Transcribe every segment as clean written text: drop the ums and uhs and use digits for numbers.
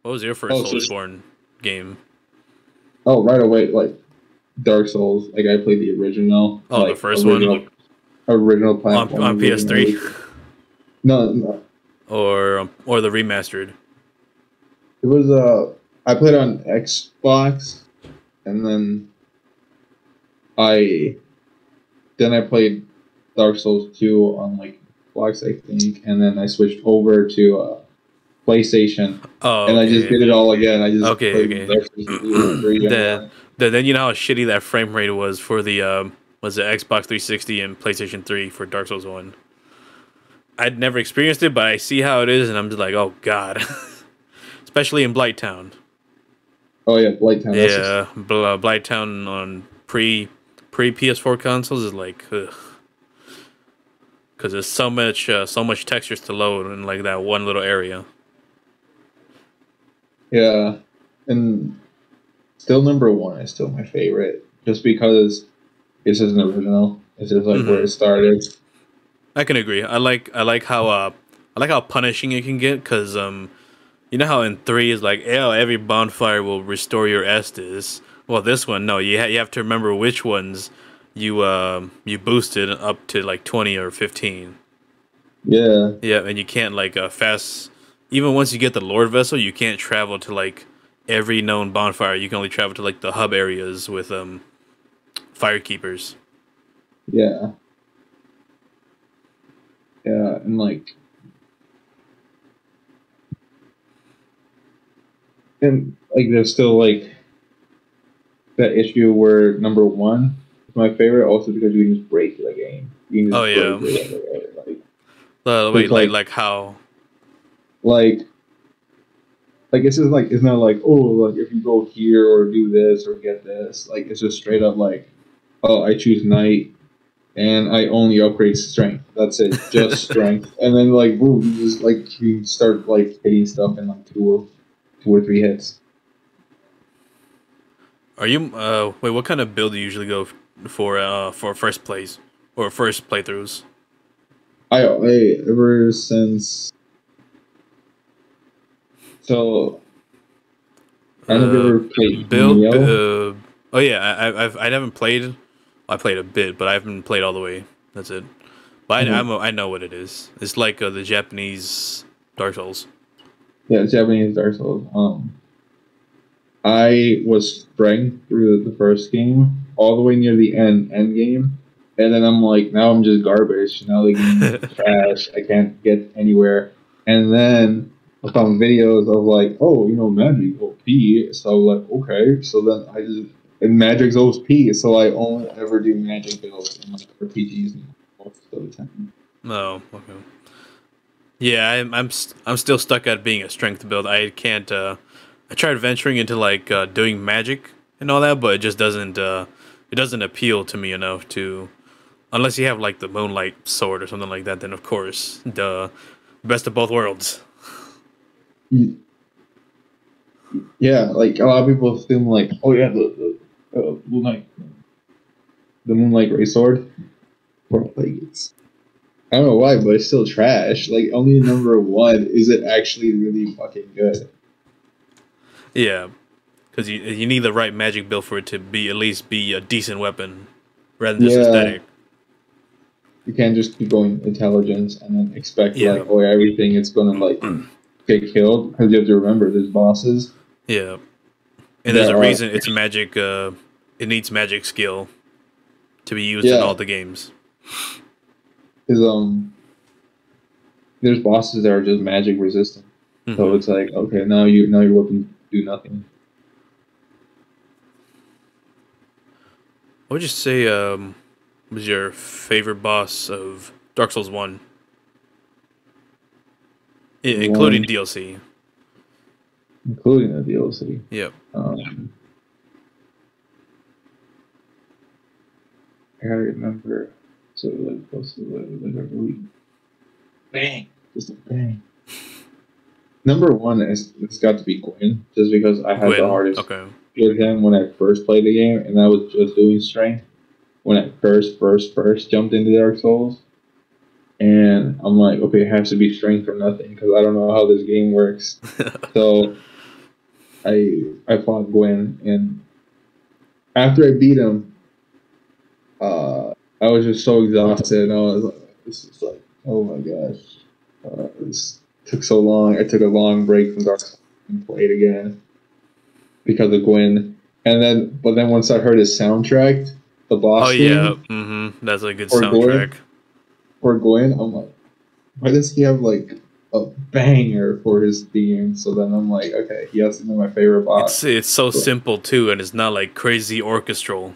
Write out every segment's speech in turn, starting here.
What was your first Oh, so Soulsborne game? oh, right away, like Dark Souls. Like I played the original, Oh, the first one original on platform, original PS3, everything. No, no, or the remastered. it was I played on Xbox, and I I played Dark Souls 2 on like Xbox, I think, and then I switched over to PlayStation, Oh, and I just okay, did it all again. I just okay, played okay. Dark Souls 2 and 3 and then, 1. then you know how shitty that frame rate was for the was it Xbox 360 and PlayStation 3 for Dark Souls 1. I'd never experienced it, but I see how it is, and I'm just like, oh god, especially in Blighttown. Oh yeah, Blight Town. That's just Yeah, Blighttown on pre PS4 consoles is like, ugh, because there's so much textures to load in like that one little area. yeah, and still number one is still my favorite, just because this isn't original. It's just like where Hmm. it started. I can agree. I like how punishing it can get because you know how in three is like, oh, every bonfire will restore your Estus. Well, this one, no, you have to remember which ones you boosted up to like 20 or 15. Yeah, Yeah, and you can't like fast. Even once you get the Lord vessel, you can't travel to like every known bonfire. You can only travel to like the hub areas with firekeepers. yeah, yeah, and like there's still like that issue where number one is my favorite, also because you can just break the game. You can Oh just break yeah. it. Like Wait, it's like like how? like it's just like it's not like, oh, like if you go here or do this or get this, like it's just straight up like, oh, I choose knight and I only upgrade strength. That's it, just strength. And then like boom, you just like you start like hitting stuff in like two or three hits. Are you wait? What kind of build do you usually go for first plays or first playthroughs? I ever since so I don't know if you Uh, ever played build. Neo. Oh yeah, I haven't played. I played a bit, but I haven't played all the way. That's it. But Mhm. I know what it is. It's like the Japanese Dark Souls. Yeah, Japanese Dark Souls. I was strength through the first game, all the way near the end game, and then I'm like, now I'm just garbage. Now the game is trash. I can't get anywhere. And then I found videos of like, oh, magic OP. So like, okay. So then I just and magic's OP. So I only ever do magic builds in like RPGs most of the time. No, okay. Yeah, I'm still stuck at being a strength build. I can't. I tried venturing into like doing magic and all that, but it doesn't appeal to me enough to unless you have like the moonlight sword or something like that. Then of course the best of both worlds. Yeah, like a lot of people assume like, oh yeah, the moonlight ray sword. Bro, like I don't know why, but it's still trash. Like only number one is it actually really fucking good. Yeah, because you need the right magic build for it to be at least be a decent weapon rather than just Yeah, aesthetic. you can't just keep going intelligence and then expect like, Yeah, oh, everything it's gonna like get killed, because you have to remember there's bosses yeah, and there's that a are reason it's magic. It needs magic skill to be used in yeah, all the games. because there's bosses that are just magic resistant. So Hmm. it's like, okay, now your weapons do nothing. What would you say was your favorite boss of Dark Souls One, One, including DLC? including the DLC. Yep. Um, I gotta remember. So like, what's the like a really bang, just a bang. Number one is it's got to be Gwyn, just because I had the Gwyn. hardest Okay. with him when I first played the game, and I was just doing strength when I first jumped into Dark Souls, and I'm like, okay, it has to be strength or nothing because I don't know how this game works. So I fought Gwen, and after I beat him, I was just so exhausted. And I was like, this is like, oh my gosh, this took so long. I took a long break from Dark Souls and played again because of Gwen. And then, but then once I heard his soundtrack, the Oh boss yeah, theme that's a good for soundtrack. Gwen, I'm like, why does he have like a banger for his theme? So then I'm like, okay, he has to be my favorite boss. It's so simple too, and it's not like crazy orchestral.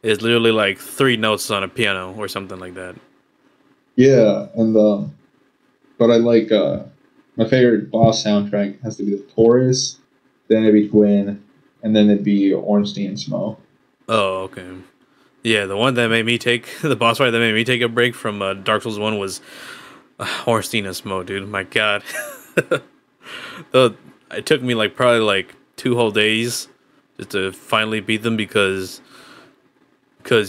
It's literally like 3 notes on a piano or something like that. Yeah, and but I like my favorite boss soundtrack has to be the Taurus, then it'd be Gwen, and then it'd be Ornstein and Smough. Oh, okay. Yeah, the one that made me take the boss fight that made me take a break from Dark Souls 1 was Ornstein and Smough, dude. My God, the it took me like probably like 2 whole days just to finally beat them because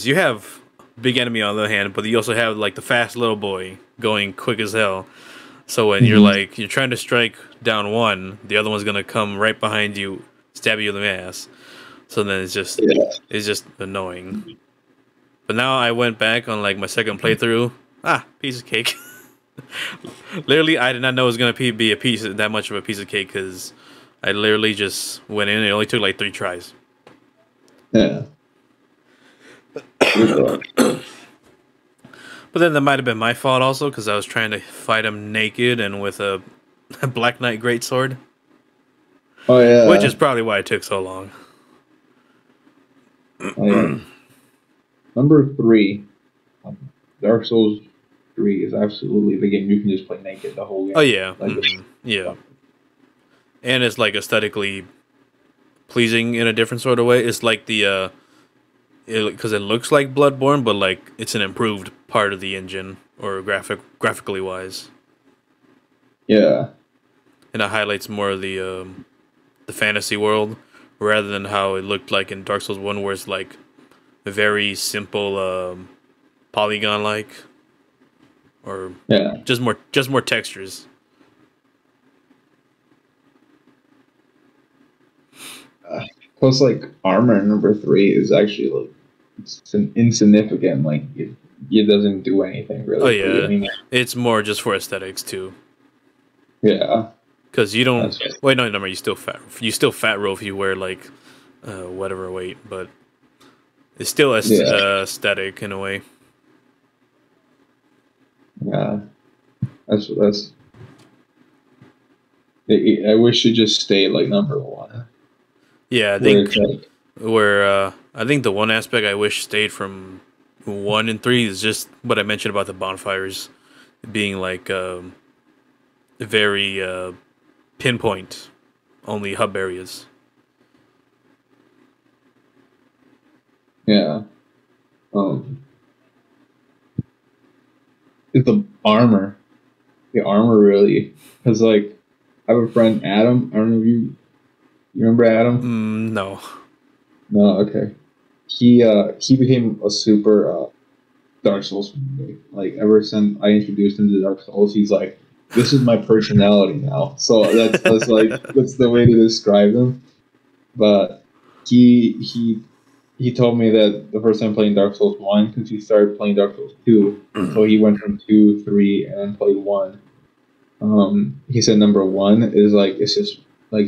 you have big enemy on the other hand, but you also have like the fast little boy going quick as hell. So when you're trying to strike down one, the other one's gonna come right behind you, stab you in the ass. So then Yeah, it's just annoying. But now I went back on like my second playthrough. Ah, piece of cake. Literally, I did not know it was gonna be a piece that much of a piece of cake because I literally just went in. It only took like 3 tries. yeah. But then that might have been my fault also because I was trying to fight him naked and with a Black Knight greatsword, Oh which is yeah, probably why it took so long. oh yeah. Number three, um, Dark Souls 3 is absolutely the game you can just play naked the whole Oh game. yeah, Like, yeah, and it's like aesthetically pleasing in a different sort of way. It's like the because it looks like Bloodborne, but like it's an improved part of the engine or graphically wise, yeah, and it highlights more of the fantasy world rather than how it looked like in Dark Souls 1, where it's like a very simple polygon like or yeah. just more textures. Plus, like armor in number 3 is actually like it's insignificant. Like it doesn't do anything Oh really for you. I yeah, mean, it's more just for aesthetics too. yeah, Because you don't that's wait, no, no, you still fat. You still fat roll if you wear like whatever weight, but it's still yeah, aesthetic in a way. yeah. That's. I wish it just stayed like number 1, Yeah, I where think it's like, where I think the one aspect I wish stayed from 1 and 3 is just what I mentioned about the bonfires being like very pinpoint, only hub areas. yeah. Um, it's the armor really, because like I have a friend Adam. I don't know if you remember Adam. No. No, okay. He became a super Dark Souls fan. Like ever since I introduced him to Dark Souls, he's like, "This is my personality now." So that's like that's the way to describe him. But he he he told me that the first time playing Dark Souls 1, because he started playing Dark Souls 2, so he went from 2, 3, and then played 1. He said number 1 is like it's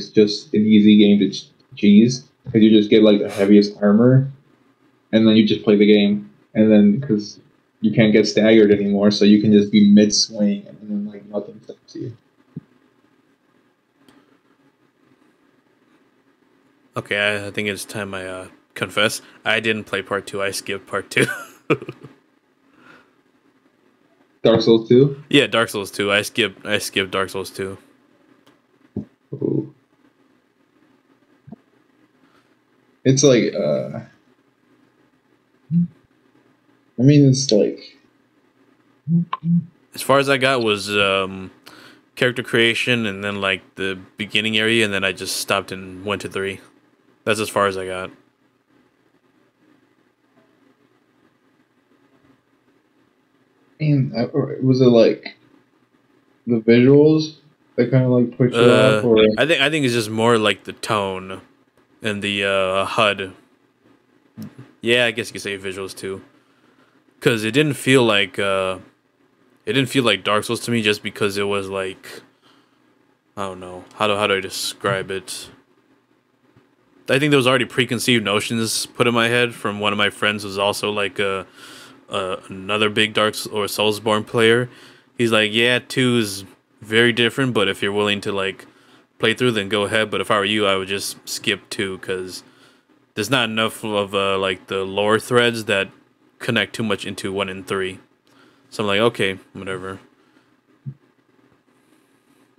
just an easy game to cheese because you just get like the heaviest armor and then you just play the game, and then because you can't get staggered anymore, so you can just be mid swing and then like nothing stops you. Okay, I think it's time I confess. I didn't play part 2. I skipped part 2. Dark Souls 2. Yeah, Dark Souls 2. I skipped Dark Souls 2. Ooh. It's like I mean it's like As far as I got was character creation and then like the beginning area, and then I just stopped and went to 3. That's as far as I got. was it like the visuals? that kind of like put you off, or I think it's just more like the tone and the HUD. Yeah, I guess you could say visuals too, because it didn't feel like Dark Souls to me just because it was like, I don't know, how do I describe it? I think there was already preconceived notions put in my head from one of my friends who's also like another big or Soulsborne player. He's like, yeah, 2 is very different, but if you're willing to like play through, then go ahead. But if I were you, I would just skip 2 because there's not enough of like the lore threads that connect too much into 1 and 3. So I'm like, okay, whatever.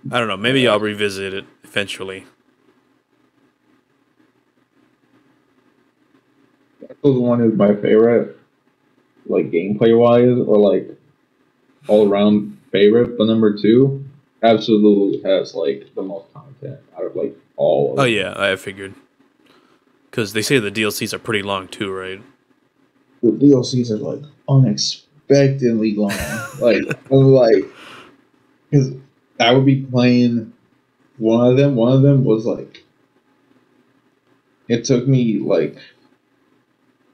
I don't know. Maybe yeah. I'll revisit it eventually. Dark Souls 1 is my favorite, like gameplay wise, or like all around favorite. But number 2 absolutely has like the most content out of like all Oh of them. yeah, I figured. Because they say the DLCs are pretty long too, right? The DLCs are like unexpectedly long. like because I would be playing one of them. One of them was like it took me like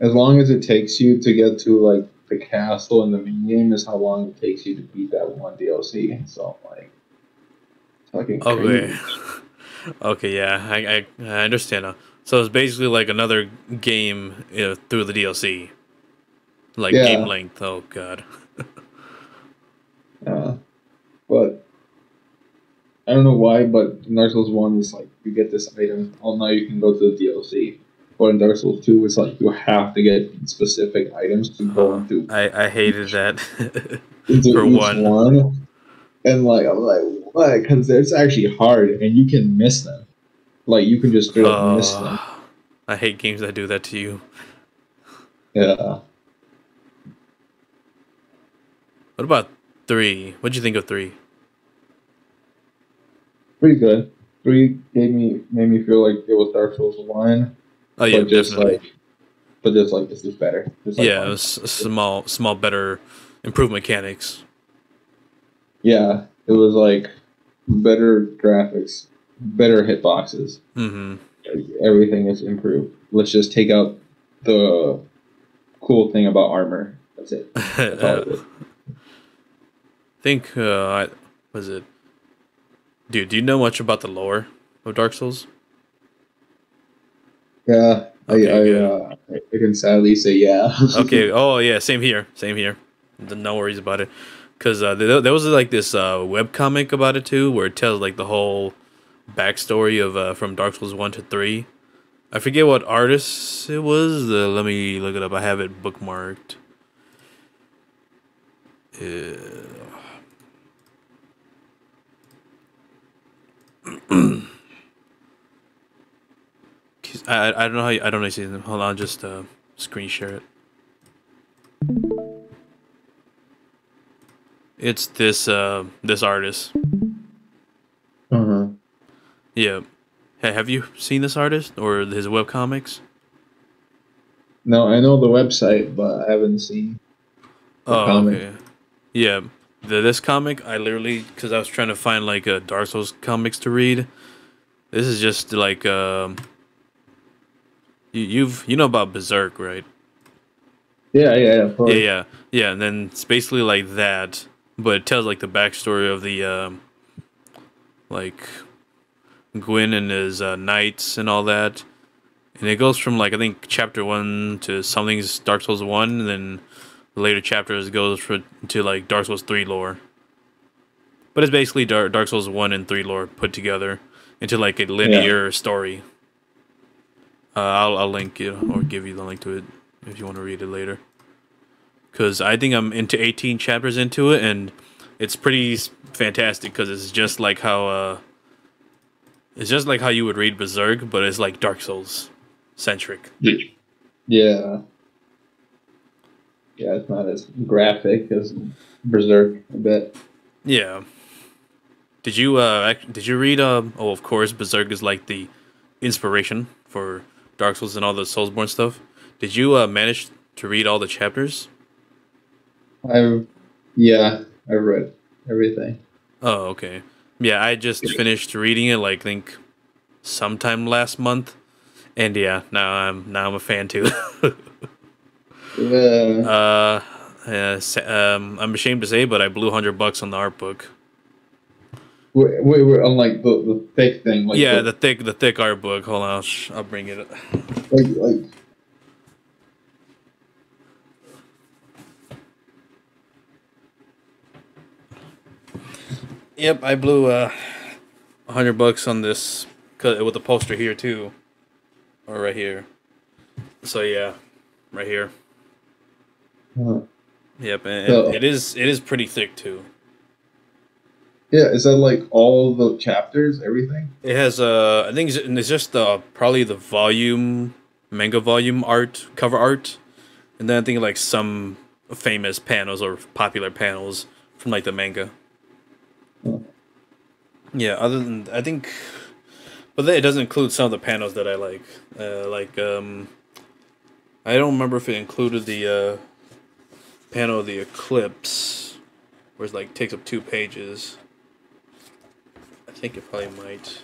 as long as it takes you to get to like the castle in the main game is how long it takes you to beat that one DLC. So I'm like fucking Okay. crazy. Okay, yeah, I understand now. So it's basically like another game through the DLC, like game Yeah. length. Oh god. But I don't know why, but in Dark Souls 1 is like you get this item, oh now you can go to the DLC. But in Dark Souls 2 it's like you have to get specific items to go I hated that into for each one. one. And like I'm like, what? Because it's actually hard and you can miss them. Like you can just straight up miss them. Uh, I hate games that do that to you. Yeah. What about 3? What'd you think of 3? Pretty good. 3 made me feel like it was Dark Souls 1, Oh yeah, but just definitely. like but just like this is better. Just like Yeah, it fun. was small, better, improved mechanics. Yeah. It was like better graphics, better hitboxes. Mm-hmm. Like, everything is improved. Let's just take out the cool thing about armor. That's it. That's all I it is. think was it? Dude, do you know much about the lore of Dark Souls? Yeah, Okay, good. I can sadly say yeah. Okay. Oh yeah, same here. Same here. No worries about it. Cause there was like this web comic about it too, where it tells like the whole backstory of from Dark Souls 1 to 3. I forget what artist it was. Let me look it up. I have it bookmarked. Uh, 'Cause I don't know I don't know his name. Hold on, just screen share it. It's this artist. Uh-huh. Yeah. Hey, have you seen this artist or his webcomics? No, I know the website, but I haven't seen the Oh, comic. okay. Yeah. This comic, I literally, because I was trying to find like Dark Souls comics to read. This is just like you know about Berserk, right? Yeah, of Yeah, course. yeah, yeah. And then it's basically like that, but it tells like the backstory of the like Gwyn and his knights and all that. And it goes from like I think chapter 1 to something's Dark Souls 1, and then the later chapters goes to like Dark Souls 3 lore. But it's basically Dark Souls 1 and 3 lore put together into like a Yeah. linear story. I'll link it or give you the link to it if you want to read it later. Because I think I'm into 18 chapters into it, and it's pretty fantastic because it's just like how you would read Berserk, but it's like Dark Souls centric. Yeah. Yeah, it's not as graphic as Berserk, I bet. Yeah. Did you read oh of course Berserk is like the inspiration for Dark Souls and all the Soulsborne stuff. Did you manage to read all the chapters? I've yeah, I've read everything. Oh, okay. Yeah, I just finished reading it, like, I think sometime last month. And yeah, now I'm a fan too. Yeah. I'm ashamed to say, but I blew $100 on the art book. Wait, on like the thick thing, like Yeah, the the thick art book. Hold on, I'll bring it. like. Yep, I blew $100 on this with the poster here too, or right here. So yeah, right here. Yep, and So it is pretty thick too. yeah, is that like all the chapters, everything? It has I think it's just probably the manga volume art, cover art, and then I think like some famous panels or popular panels from like the manga. Huh. Yeah, other than I think, but then it doesn't include some of the panels that I like. I don't remember if it included the panel of the eclipse, where it's like takes up 2 pages. I think it probably might.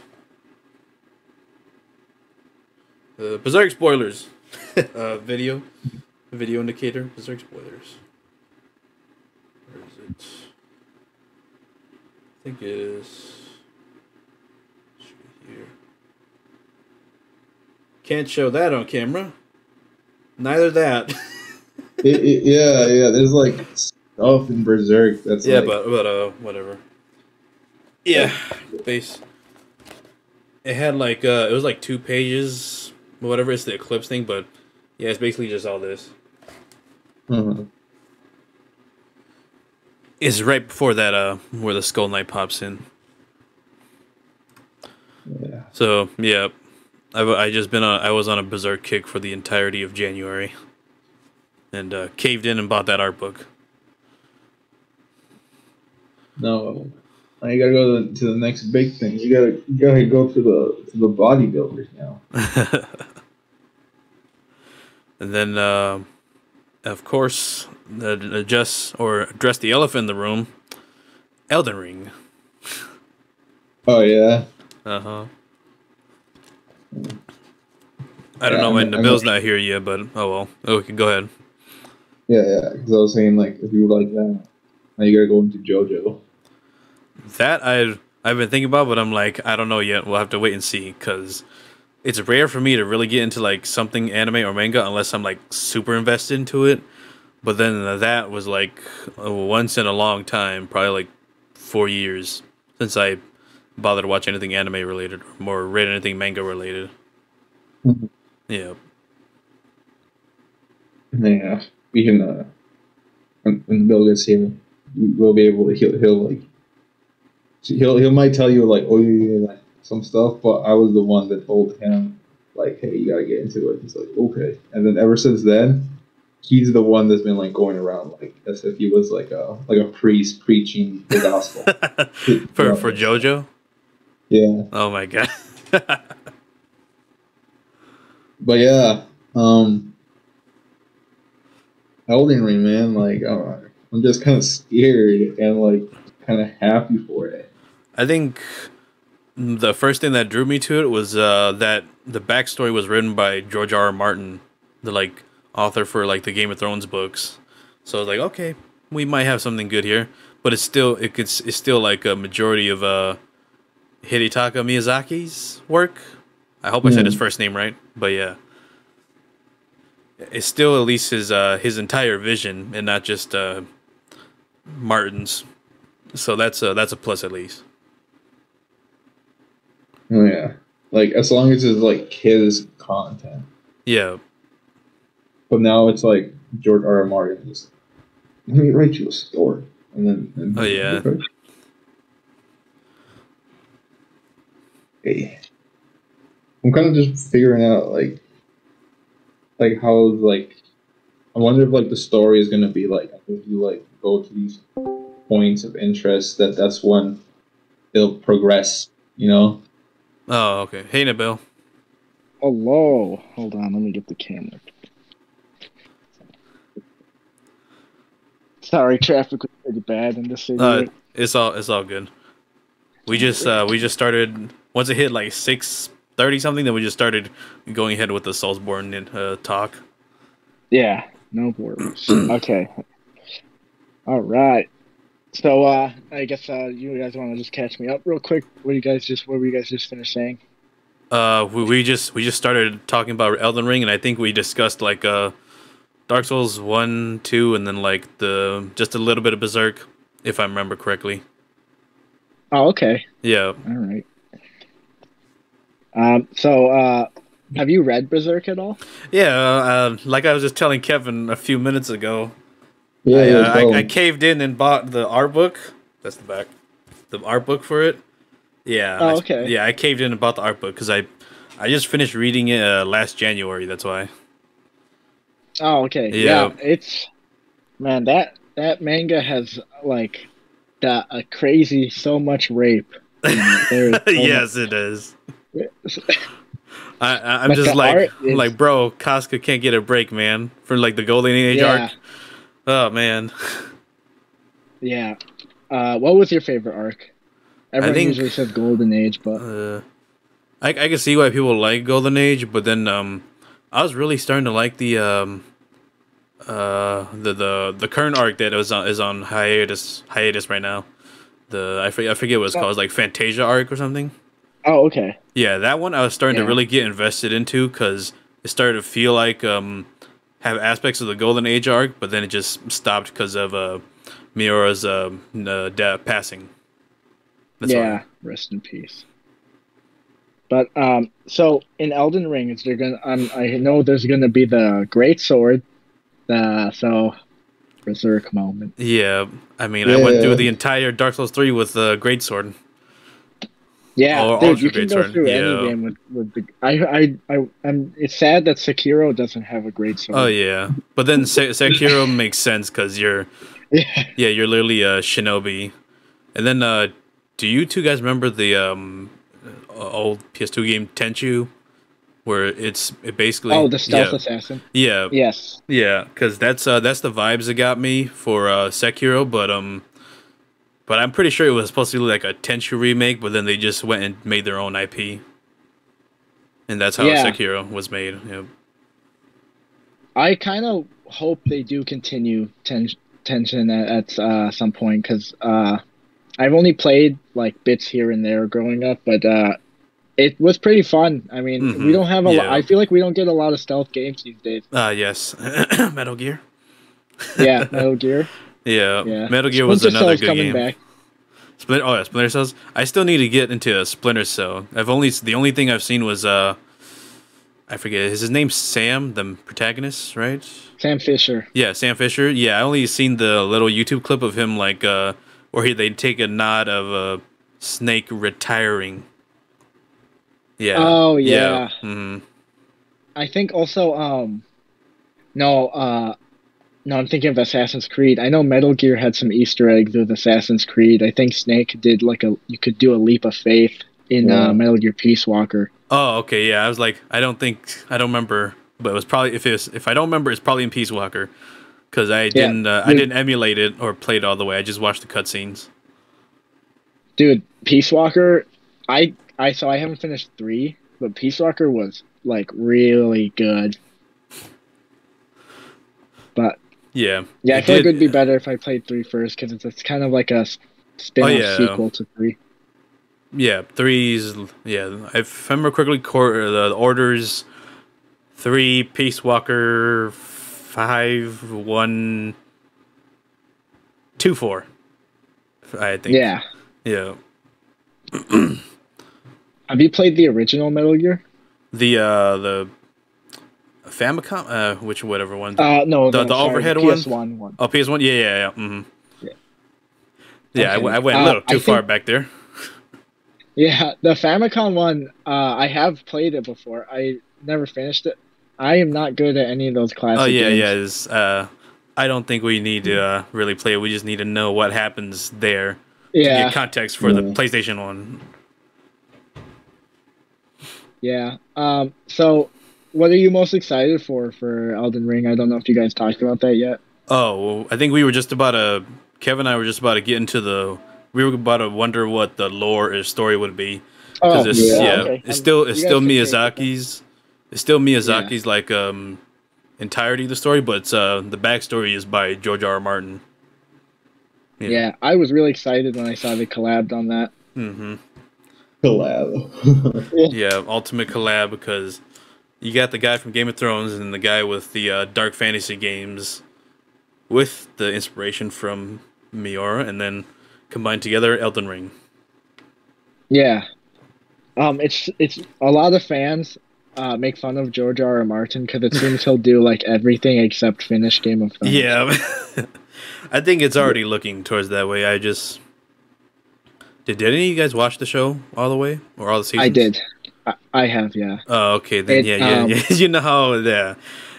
Berserk spoilers. Video indicator. Berserk spoilers. Where is it? I think it is. Should be here. Can't show that on camera. Neither that. Yeah. There's like stuff in Berserk that's Yeah, like but whatever. Yeah, base. It had like it was like 2 pages, whatever. It's the eclipse thing, but yeah, it's basically just all this. uh It's right before that where the Skull Knight pops in. yeah. So yeah, I was on a Berserk kick for the entirety of January, and caved in and bought that art book. No, now you gotta go to the next big thing. You gotta go to the bodybuilders now. And then of course address the elephant in the room. Elden Ring. Oh yeah. Uh-huh. I don't Yeah, know when I'm Nabil's not here yet, but oh well. Okay, go ahead. yeah. Because I was saying like if you like that, now you gotta go into JoJo. That I've been thinking about, but I'm like, I don't know yet. We'll have to wait and see, because it's rare for me to really get into like something anime or manga unless I'm like super invested into it. But then that was like once in a long time, probably like 4 years since I bothered to watch anything anime related or read anything manga related. Mhm. Yeah. Yeah, we can. When Bill gets here, we'll be able to. He'll might tell you like, oh yeah, like, some stuff, but I was the one that told him like, hey, you gotta get into it. He's like, okay, and then ever since then, he's the one that's been like going around like as if he was like a priest preaching the gospel. For JoJo? Yeah, Oh my god. but yeah, Elden Ring, man, like I'm just kind of scared and like kind of happy for it. I think the first thing that drew me to it was that the backstory was written by George R. R. Martin, the like author for like the Game of Thrones books. So I was like, okay, we might have something good here. But it's still like a majority of Hidetaka Miyazaki's work. I hope I said his Hmm. first name right. But yeah, it's still at least his entire vision and not just Martin's. So that's a plus at least. Oh yeah, like as long as it's like his content. Yeah. But now it's like George R. R. Martin just let me write you a story, and then Oh yeah. okay, hey, I'm kind of just figuring out like how like I wonder if like the story is gonna be like if you like go to these points of interest that's when it'll progress, you know? Oh okay. Hey Nabil. Hello. Hold on, let me get the camera. Sorry, traffic was pretty bad in the city. It's all good. we just started once it hit like 6:30 something. Then we just started going ahead with the Soulsborne talk. Yeah, no worries. Okay. All right. So I guess you guys want to just catch me up real quick. What were you guys just finished saying? We just started talking about Elden Ring, and I think we discussed like Dark Souls 1, 2, and then like just a little bit of Berserk, if I remember correctly. Oh, okay. Yeah. All right. So have you read Berserk at all? Yeah, like I was just telling Kevin a few minutes ago, Yeah, I caved in and bought the art book. That's the back. The art book for it. Yeah. Oh, okay. Yeah, I caved in and bought the art book because I just finished reading it last January. That's why. Oh, okay. Yeah. It's man, that manga has like a crazy so much rape. There is so Yes, it is. I'm But just the like, art is- like, bro, Casca can't get a break, man. For like the Golden Age arc. Oh man. Yeah. What was your favorite arc? Everyone think- usually says Golden Age, but I can see why people like Golden Age, but then I was really starting to like the current arc that is on hiatus right now. I forget what it's called. It's like Fantasia arc or something. oh, okay. Yeah, that one I was starting to Yeah. really get invested into because it started to feel like have aspects of the Golden Age arc, but then it just stopped because of Miora's passing. That's yeah, why. rest in peace. But so in Elden Ring, is there gonna? I know there's gonna be the Great Sword. So Berserk moment. Yeah, I mean, I went through the entire Dark Souls 3 with Greatsword. Yeah, Or dude, Ultra you can go Greatsword, through yeah. any game with the. I'm. It's sad that Sekiro doesn't have a Great Sword. Oh yeah, but then Sekiro makes sense because you're you're literally a shinobi. And then do you two guys remember the old PS2 game Tenchu, where it basically Oh, the stealth assassin. yeah Yes. yeah because that's the vibes that got me for Sekiro, but I'm pretty sure it was supposed to be like a Tenchu remake, but then they just went and made their own IP, and that's how Sekiro was made. Yeah. I kind of hope they do continue tension at some point because I've only played like bits here and there growing up, but it was pretty fun. I mean, we don't have a lot. I feel like we don't get a lot of stealth games these days. Yes, Metal Gear. Yeah, Metal Gear. Yeah, Yeah. Metal Gear was Splinter another Cell's good coming game. back. Splinter Cells. I still need to get into a Splinter Cell. The only thing I've seen was I forget, is his name Sam, the protagonist, right? Sam Fisher. Yeah, Sam Fisher. Yeah, I only seen the little YouTube clip of him like where they take a nod of Snake retiring. Yeah. Oh yeah. Mm-hmm. I think also no, I'm thinking of Assassin's Creed. I know Metal Gear had some Easter eggs with Assassin's Creed. I think Snake did you could do a leap of faith in Metal Gear Peace Walker. Oh, okay, yeah. I was like, I don't remember, but it was probably if I don't remember, it's probably in Peace Walker, because I didn't emulate it or play it all the way. I just watched the cutscenes. Dude, Peace Walker, I haven't finished 3, but Peace Walker was like really good. But yeah, I feel like it would be better if I played 3 first because it's kind of like a spin-off sequel to 3. Yeah, 3's if I remember correctly, the orders 3, Peace Walker 5, 1, 2, 4. I think. Yeah. Yeah. Have you played the original Metal Gear? The Famicom, whatever one. No, the overhead PS1 one. Oh, PS1. Yeah. Mm-hmm. Yeah, Okay. I went a little too far back there. Yeah, the Famicom one, I have played it before. I never finished it. I am not good at any of those classic games. I don't think we need to really play it. We just need to know what happens there to Yeah. get context for the PlayStation one. Yeah. So, what are you most excited for Elden Ring? I don't know if you guys talked about that yet. Oh, well, I think we were just about to... Kevin and I were just about to get into the we were about to wonder what the lore or story would be because Oh, it's yeah, okay. it's still You guys can take it then. It's still Miyazaki's like entirety of the story, but it's the backstory is by George R. R. Martin. Yeah, I was really excited when I saw they collabed on that. Mm-hmm. collab. Yeah, ultimate collab because you got the guy from Game of Thrones and the guy with the dark fantasy games with the inspiration from Miura, and then combined together Elden Ring. Yeah. It's a lot of fans make fun of George R. R. Martin because it seems he'll do like everything except finish Game of Thrones. Yeah, I think it's already looking towards that way. Did any of you guys watch the show all the way or all the seasons? I did. I have, yeah. Oh, okay. Then yeah. You know how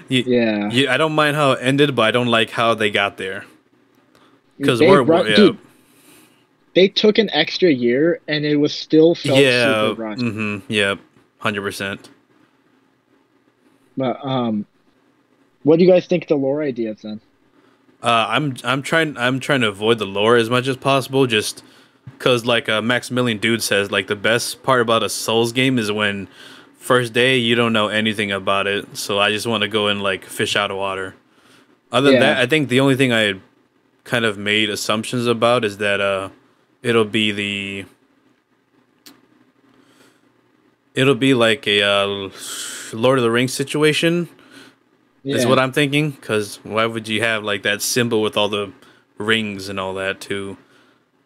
Yeah. I don't mind how it ended, but I don't like how they got there. Because Dude, they took an extra year and it was still felt super rushed. Yeah, 100%. But what do you guys think of the lore ideas then? I'm trying to avoid the lore as much as possible, just because like Maximilian Dude says, like the best part about a Souls game is when first day you don't know anything about it, so I just want to go and like fish out of water. Other than that, I think the only thing I kind of made assumptions about is that it'll be like a Lord of the Rings situation. Is what I'm thinking, because why would you have like that symbol with all the rings and all that too?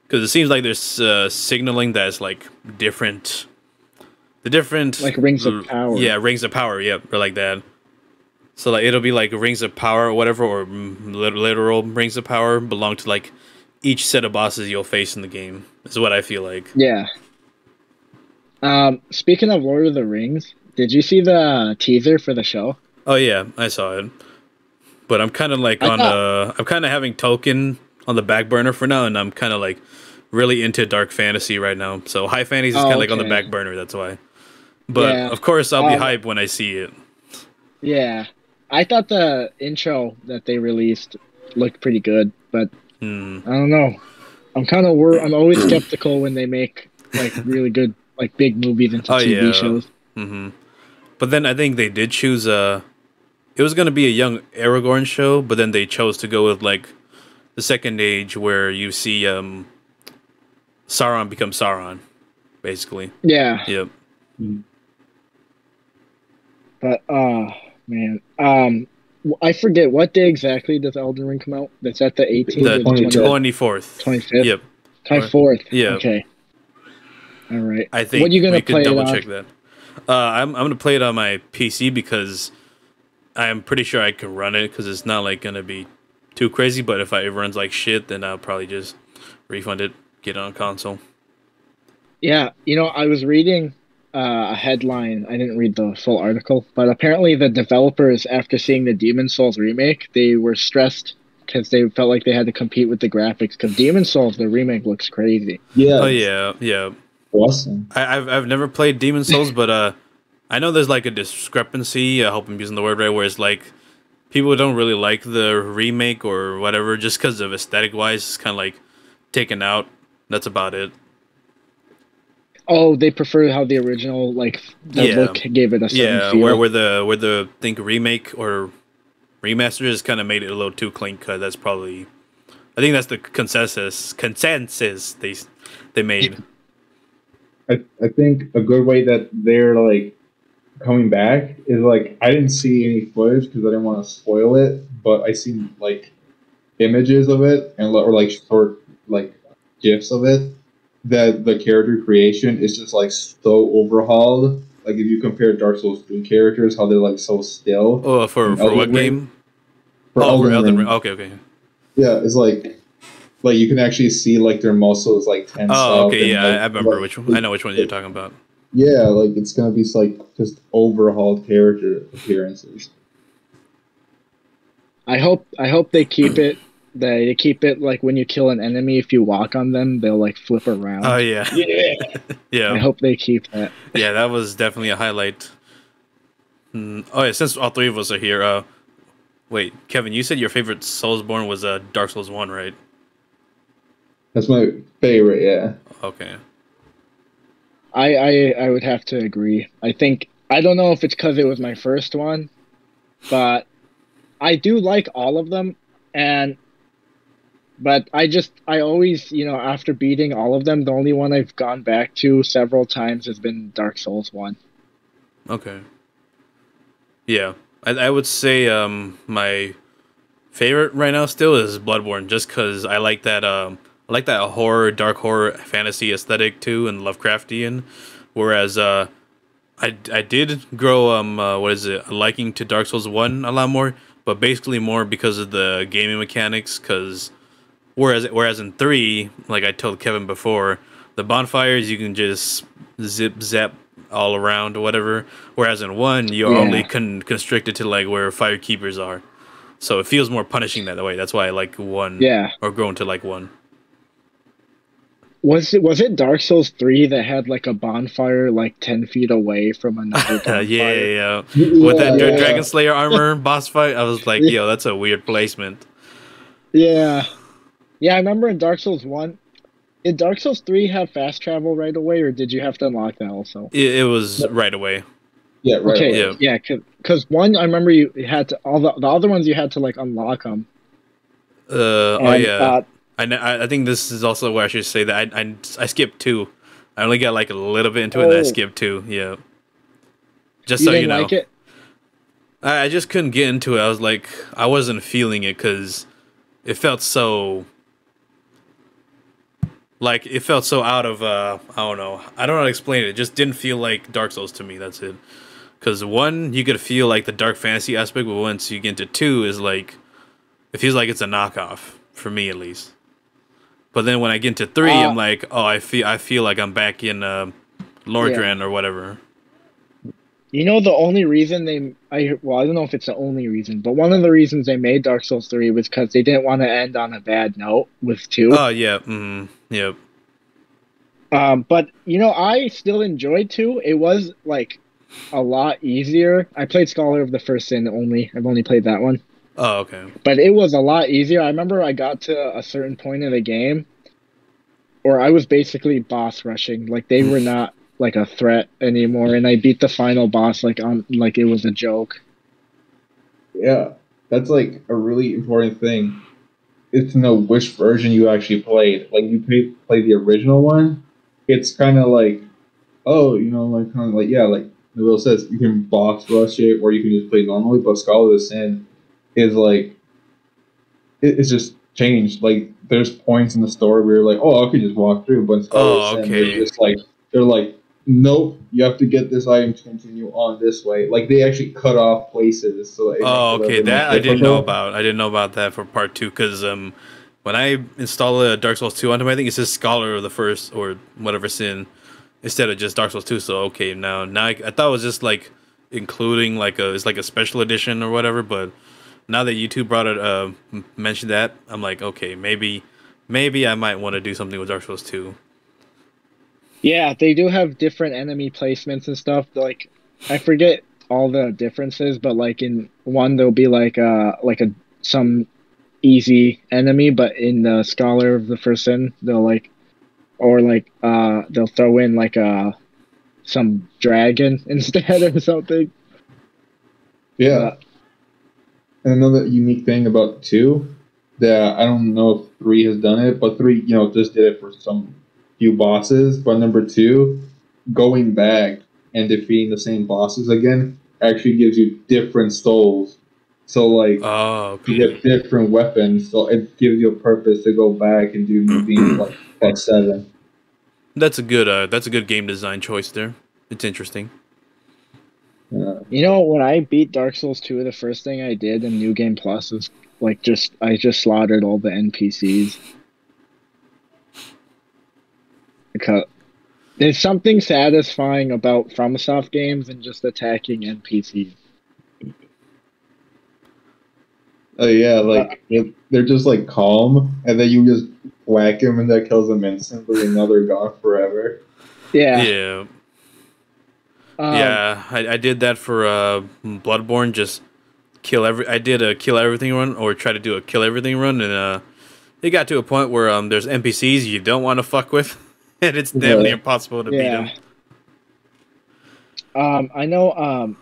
Because it seems like there's signaling that's like different. The different like rings of power. Yeah, rings of power. Yep, or like that. So like it'll be like rings of power or whatever, or literal rings of power belong to like each set of bosses you'll face in the game. Is what I feel like. Yeah. Speaking of Lord of the Rings, did you see the teaser for the show? Oh yeah, I saw it. But I'm kind of like I'm kind of having Tolkien on the back burner for now, and I'm kind of like really into dark fantasy right now. So high fantasy is kind of like on the back burner. That's why. But of course, I'll be hyped when I see it. Yeah, I thought the intro that they released looked pretty good, but I don't know. I'm kind of I'm always skeptical when they make like really good like big movies into TV shows. But then I think they did choose it was going to be a young Aragorn show, but then they chose to go with like the Second Age, where you see Sauron become Sauron, basically. Yeah. Yep. But man, I forget what day exactly does Elden Ring come out. That's at the 18th, the 24th, 25th. Yep. 24th. Yeah. Okay. All right. I think what are you gonna we play could double it on? check that. I'm gonna play it on my PC because I'm pretty sure I can run it because it's not like gonna be too crazy. But if it runs like shit, then I'll probably just refund it, get it on console. Yeah, I was reading a headline. I didn't read the full article, but apparently the developers, after seeing the Demon Souls remake, they were stressed because they felt like they had to compete with the graphics. Because Demon Souls, the remake looks crazy. Yeah. Oh yeah. Awesome. I've never played Demon Souls, but I know there's like a discrepancy. I hope I'm using the word right, where it's like people don't really like the remake or whatever just because of aesthetic wise. It's kind of like taken out. That's about it. Oh, they prefer how the original look gave it a certain feel. where the think remake or remaster just kind of made it a little too clean cut. That's probably, I think that's the consensus they made. I think a good way that they're like coming back is like I didn't see any footage because I didn't want to spoil it, but I seen like images of it and or like short like gifs of it. That the character creation is just like so overhauled. Like if you compare Dark Souls 3 characters, how they're like so still. Oh, for what game? For Elden Ring. Okay. Yeah, it's like you can actually see like their muscles like tense up. Oh, okay, yeah, like, I remember which one. I know which one you're talking about. Yeah, like it's gonna be like just overhauled character appearances. I hope they keep it. They keep it like when you kill an enemy, if you walk on them, they'll like flip around. Oh yeah, yeah. I hope they keep that. Yeah, that was definitely a highlight. Oh yeah, since all three of us are here, wait, Kevin, you said your favorite Soulsborne was Dark Souls 1, right? That's my favorite. Yeah. Okay. I would have to agree. I think I don't know if it's because it was my first one, but I do like all of them, and but I always, after beating all of them, the only one I've gone back to several times has been Dark Souls 1. Okay. Yeah, I would say my favorite right now still is Bloodborne, just because I like that horror, dark horror fantasy aesthetic too, and Lovecraftian. Whereas I did grow what is it, a liking to Dark Souls 1 a lot more, but basically more because of the gaming mechanics. Because whereas in 3, like I told Kevin before, the bonfires you can just zip zap all around or whatever. Whereas in 1, you're only Yeah. constricted to like where fire keepers are. So it feels more punishing that way. That's why I like 1, Yeah. or grown to like 1. Was it Dark Souls 3 that had like a bonfire like 10 feet away from another Yeah, bonfire? yeah. With that Yeah, yeah. Dragon Slayer armor boss fight, I was like, yo, that's a weird placement. Yeah. Yeah, I remember in Dark Souls 1. Did Dark Souls 3 have fast travel right away, or did you have to unlock that also? It was right away. Yeah, right Okay, away. Yeah. yeah, because one, I remember you had to, all the other ones you had to like unlock them. Oh And yeah. I think this is also where I should say that I skipped 2. I only got like a little bit into it, and I Oh, skipped 2. Yeah. Just you so you didn't know, like it? I just couldn't get into it. I was like, I wasn't feeling it because it felt so. Like it felt so out of I don't know. I don't know how to explain it. It just didn't feel like Dark Souls to me. That's it. Because 1, you could feel like the dark fantasy aspect, but once you get into 2, is like it feels like it's a knockoff for me at least. But then when I get into 3, I'm like, oh, I feel like I'm back in Lordran or whatever. The only reason I don't know if it's the only reason, but one of the reasons they made Dark Souls 3 was because they didn't want to end on a bad note with 2. Oh yeah, yep. But I still enjoyed 2. It was like a lot easier. I played Scholar of the First Sin only. I've only played that one. Oh okay. But it was a lot easier. I remember I got to a certain point in the game where I was basically boss rushing. Like they were not like a threat anymore, and I beat the final boss like it was a joke. Yeah, that's like a really important thing. Is to know which version you actually played. Like you play the original one, it's kind of like, oh, like kind of like yeah, like the Will says, you can boss rush it or you can just play normally. But Scholar of the Sin is like it's just changed. Like there's points in the story where you're like, oh, I could just walk through, but in Scholar of the Sin, Okay. they're like, nope, you have to get this item to continue on this way. Like they actually cut off places, so it makes it a Oh little okay. bit more That I didn't know difficult. about. I didn't know about that for part 2 because when I install Dark Souls 2 onto my thing, it says Scholar of the First or whatever Sin instead of just Dark Souls 2. So okay, now I thought it was just like including like it's like a special edition or whatever, but now that you two brought it mentioned that, I'm like, okay, maybe I might want to do something with Dark Souls 2. Yeah, they do have different enemy placements and stuff. Like I forget all the differences, but like in one there'll be like a some easy enemy, but in the Scholar of the First Sin they'll like or like they'll throw in like some dragon instead or something. Yeah. And another unique thing about 2 that I don't know if 3 has done it, but 3, just did it for some few bosses. But number 2, going back and defeating the same bosses again actually gives you different souls. So, like, Oh, you okay. get different weapons, so it gives you a purpose to go back and do new things like part 7. That's a good game design choice there. It's interesting. When I beat Dark Souls 2, the first thing I did in New Game Plus is like I just slaughtered all the NPCs. Because there's something satisfying about FromSoft games and just attacking NPCs. Oh, yeah, like, they're just, like, calm, and then you just whack him and that kills him instantly, and now they're gone forever. Yeah. Yeah. Yeah, I did that for Bloodborne. Just I did a kill everything run, or try to do a kill everything run, and it got to a point where there's NPCs you don't want to fuck with, and it's definitely Yeah. impossible to beat them. I know.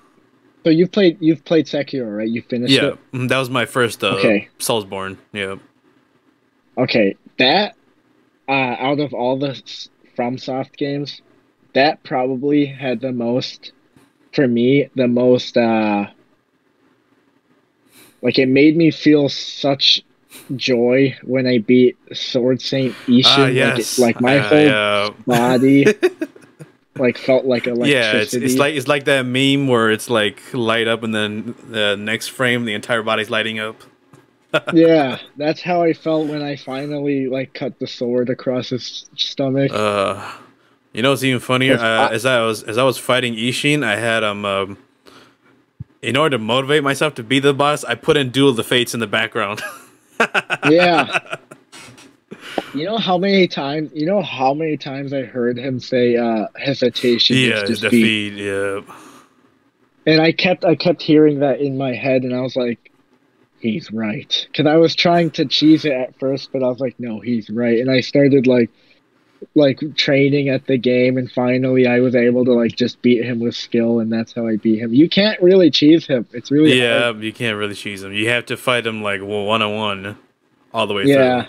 So you've played Sekiro, right? You finished Yeah, it. that was my first Okay. Soulsborne. Yeah. Okay, that out of all the FromSoft games, that probably had the most, for me, the most like it made me feel such joy when I beat Sword Saint Ishin. Yes. Like my whole Yeah. body like felt like Yeah, electricity. it's like that meme where it's like light up and then the next frame the entire body's lighting up. Yeah, that's how I felt when I finally like cut the sword across his stomach. You know what's even funnier? 'Cause I, As I was fighting Ishin, I had in order to motivate myself to be the boss, I put in Duel of the Fates in the background. yeah, you know how many times I heard him say hesitation Yeah, is it's defeat. defeat. Yeah. And I kept hearing that in my head and I was like, he's right. Cuz I was trying to cheese it at first, but I was like, no, he's right. And I started like training at the game, and finally I was able to like just beat him with skill, and that's how I beat him. You can't really cheese him. It's really Yeah, hard. you can't really cheese him. You have to fight him like one on one all the way through. Yeah.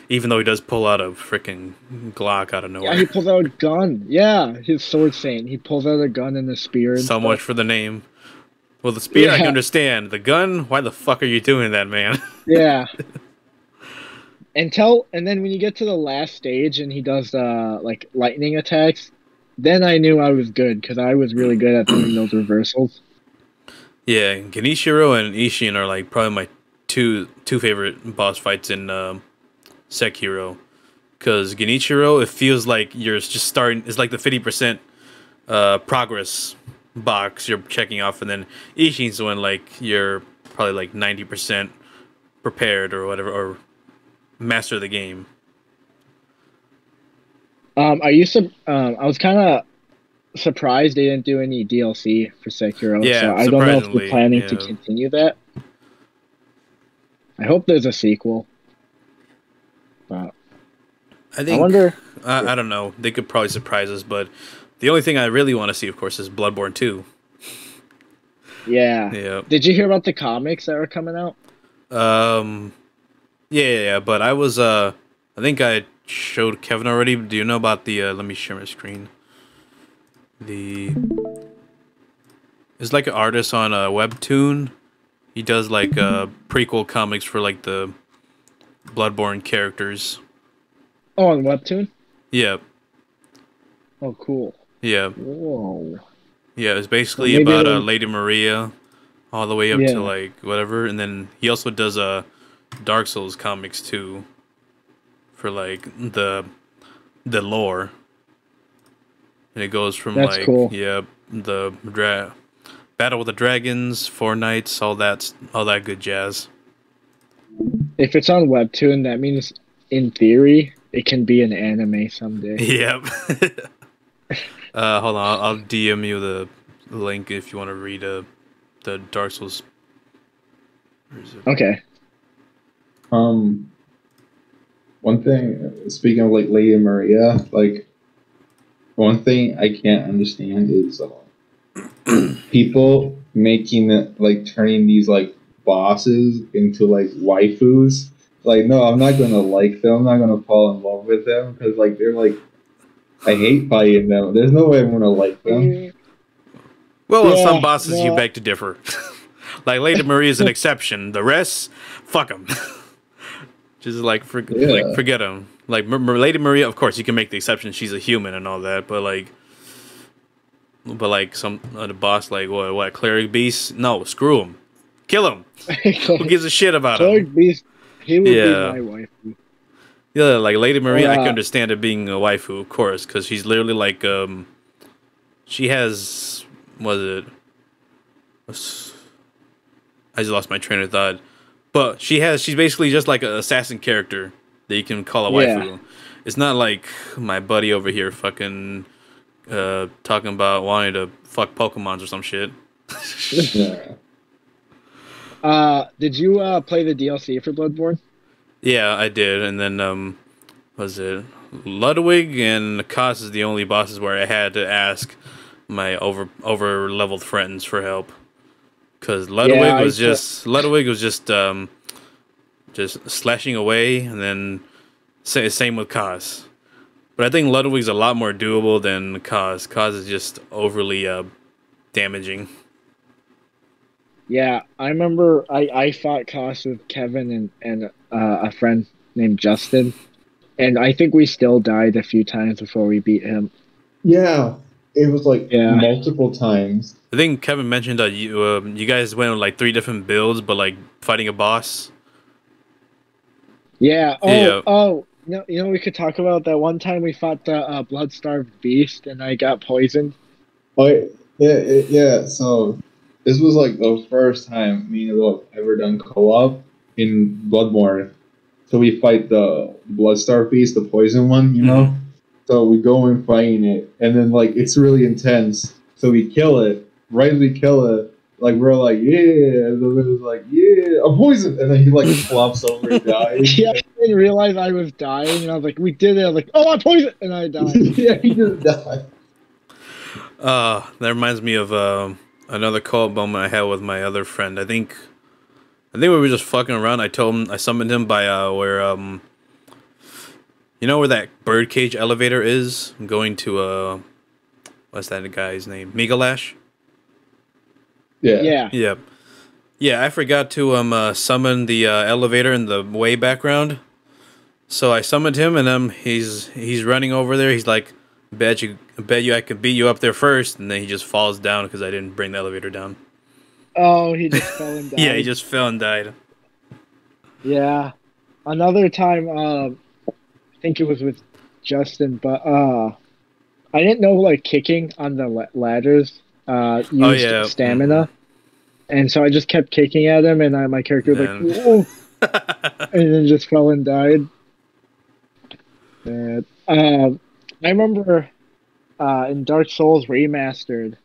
Even though he does pull out a freaking Glock out of Yeah, nowhere. he pulls out a gun. Yeah, his sword saint. He pulls out a gun and a spear and So stuff. much for the name. Well, the spear I can Yeah. understand. The gun, why the fuck are you doing that, man? Yeah. And then when you get to the last stage and he does like lightning attacks, then I knew I was good because I was really good at doing those reversals. Yeah, Genichiro and Ishin are like probably my two favorite boss fights in Sekiro. Because Genichiro, it feels like you're just starting. It's like the 50% progress box you're checking off, and then Ishin's the one like you're probably like 90% prepared or whatever, or master the game. I was kind of surprised they didn't do any DLC for Sekiro, Yeah, so I don't know if surprisingly, they're planning to yeah. continue that. I hope there's a sequel. But I I think wonder. I don't know. They could probably surprise us, but the only thing I really want to see, of course, is Bloodborne 2. Yeah. Yeah. Did you hear about the comics that are coming out? Yeah. But I was I think I showed Kevin already. Do you know about the? Let me share my screen. It's like an artist on a webtoon. He does like prequel comics for like the Bloodborne characters. Oh, on Webtoon? Yeah. Oh, cool. Yeah. Whoa. Yeah, it's basically Maybe about it'll- Lady Maria, all the way up Yeah. to like whatever, and then he also does Dark Souls comics too, for like the lore, and it goes from That's like cool. the Battle with the Dragons, Four Knights, all that good jazz. If it's on Webtoon, that means, in theory, it can be an anime someday. Yep. Hold on, I'll DM you the link if you want to read the Dark Souls. Where is it? Okay. One thing, speaking of like Lady Maria, like one thing I can't understand is people making it like turning these like bosses into like waifus. Like, no, I'm not gonna like them. I'm not gonna fall in love with them because like they're like, I hate fighting them. There's no way I'm gonna like them. Well, on Yeah, some bosses you no. beg to differ. Like Lady Maria is an exception. The rest, fuck them. Just like Yeah. forget them. Like Lady Maria, of course you can make the exception. She's a human and all that, but some the boss like what cleric beast? No, screw him, kill him. Who gives a shit about him? Cleric Beast, he would Yeah. be my wife. Yeah, like Lady Maria, I can Yeah. understand it being a waifu, of course, because she's literally like she has I just lost my train of thought. But she's basically just like an assassin character that you can call a waifu. Yeah. It's not like my buddy over here fucking talking about wanting to fuck Pokemons or some shit. Yeah. Did you play the DLC for Bloodborne? Yeah, I did, and then was it Ludwig and Koss is the only bosses where I had to ask my over leveled friends for help. Because Ludwig was just slashing away, and then same with Koss. But I think Ludwig's a lot more doable than Koss. Koss is just overly damaging. Yeah, I remember I fought Koss with Kevin and a friend named Justin, and I think we still died a few times before we beat him. Yeah, it was like Yeah. multiple times. I think Kevin mentioned that you guys went with like 3 different builds, but like fighting a boss. Yeah. Yeah. Oh. You know, we could talk about that one time we fought the blood-starved beast, and I got poisoned. Oh, yeah. So this was like the first time me and Will have ever done co-op in Bloodborne. So we fight the Bloodstar Beast, the poison one, you know. So we go in fighting it, and then like it's really intense. So we kill it. Right as we kill it, like we're like, yeah. And then it was like, yeah, I'm poisoned. And then he like flops over and dies. Yeah, I didn't realize I was dying, and I was like, we did it. I was like, oh, I'm poisoned, and I died. Yeah, he just died. That reminds me of another co-op moment I had with my other friend. I think we were just fucking around. I summoned him by where you know where that birdcage elevator is? I'm going to what's that guy's name? Migalash? Yeah. Yep. Yeah, I forgot to summon the elevator in the way background. So I summoned him, and he's running over there. He's like, bet you I could beat you up there first, and then he just falls down because I didn't bring the elevator down. Oh, he just fell and died. Yeah, he just fell and died. Yeah. Another time, I think it was with Justin, but I didn't know like kicking on the ladders used stamina, and so I just kept kicking at him, and my character was like, whoa, and then just fell and died. And, I remember in Dark Souls Remastered,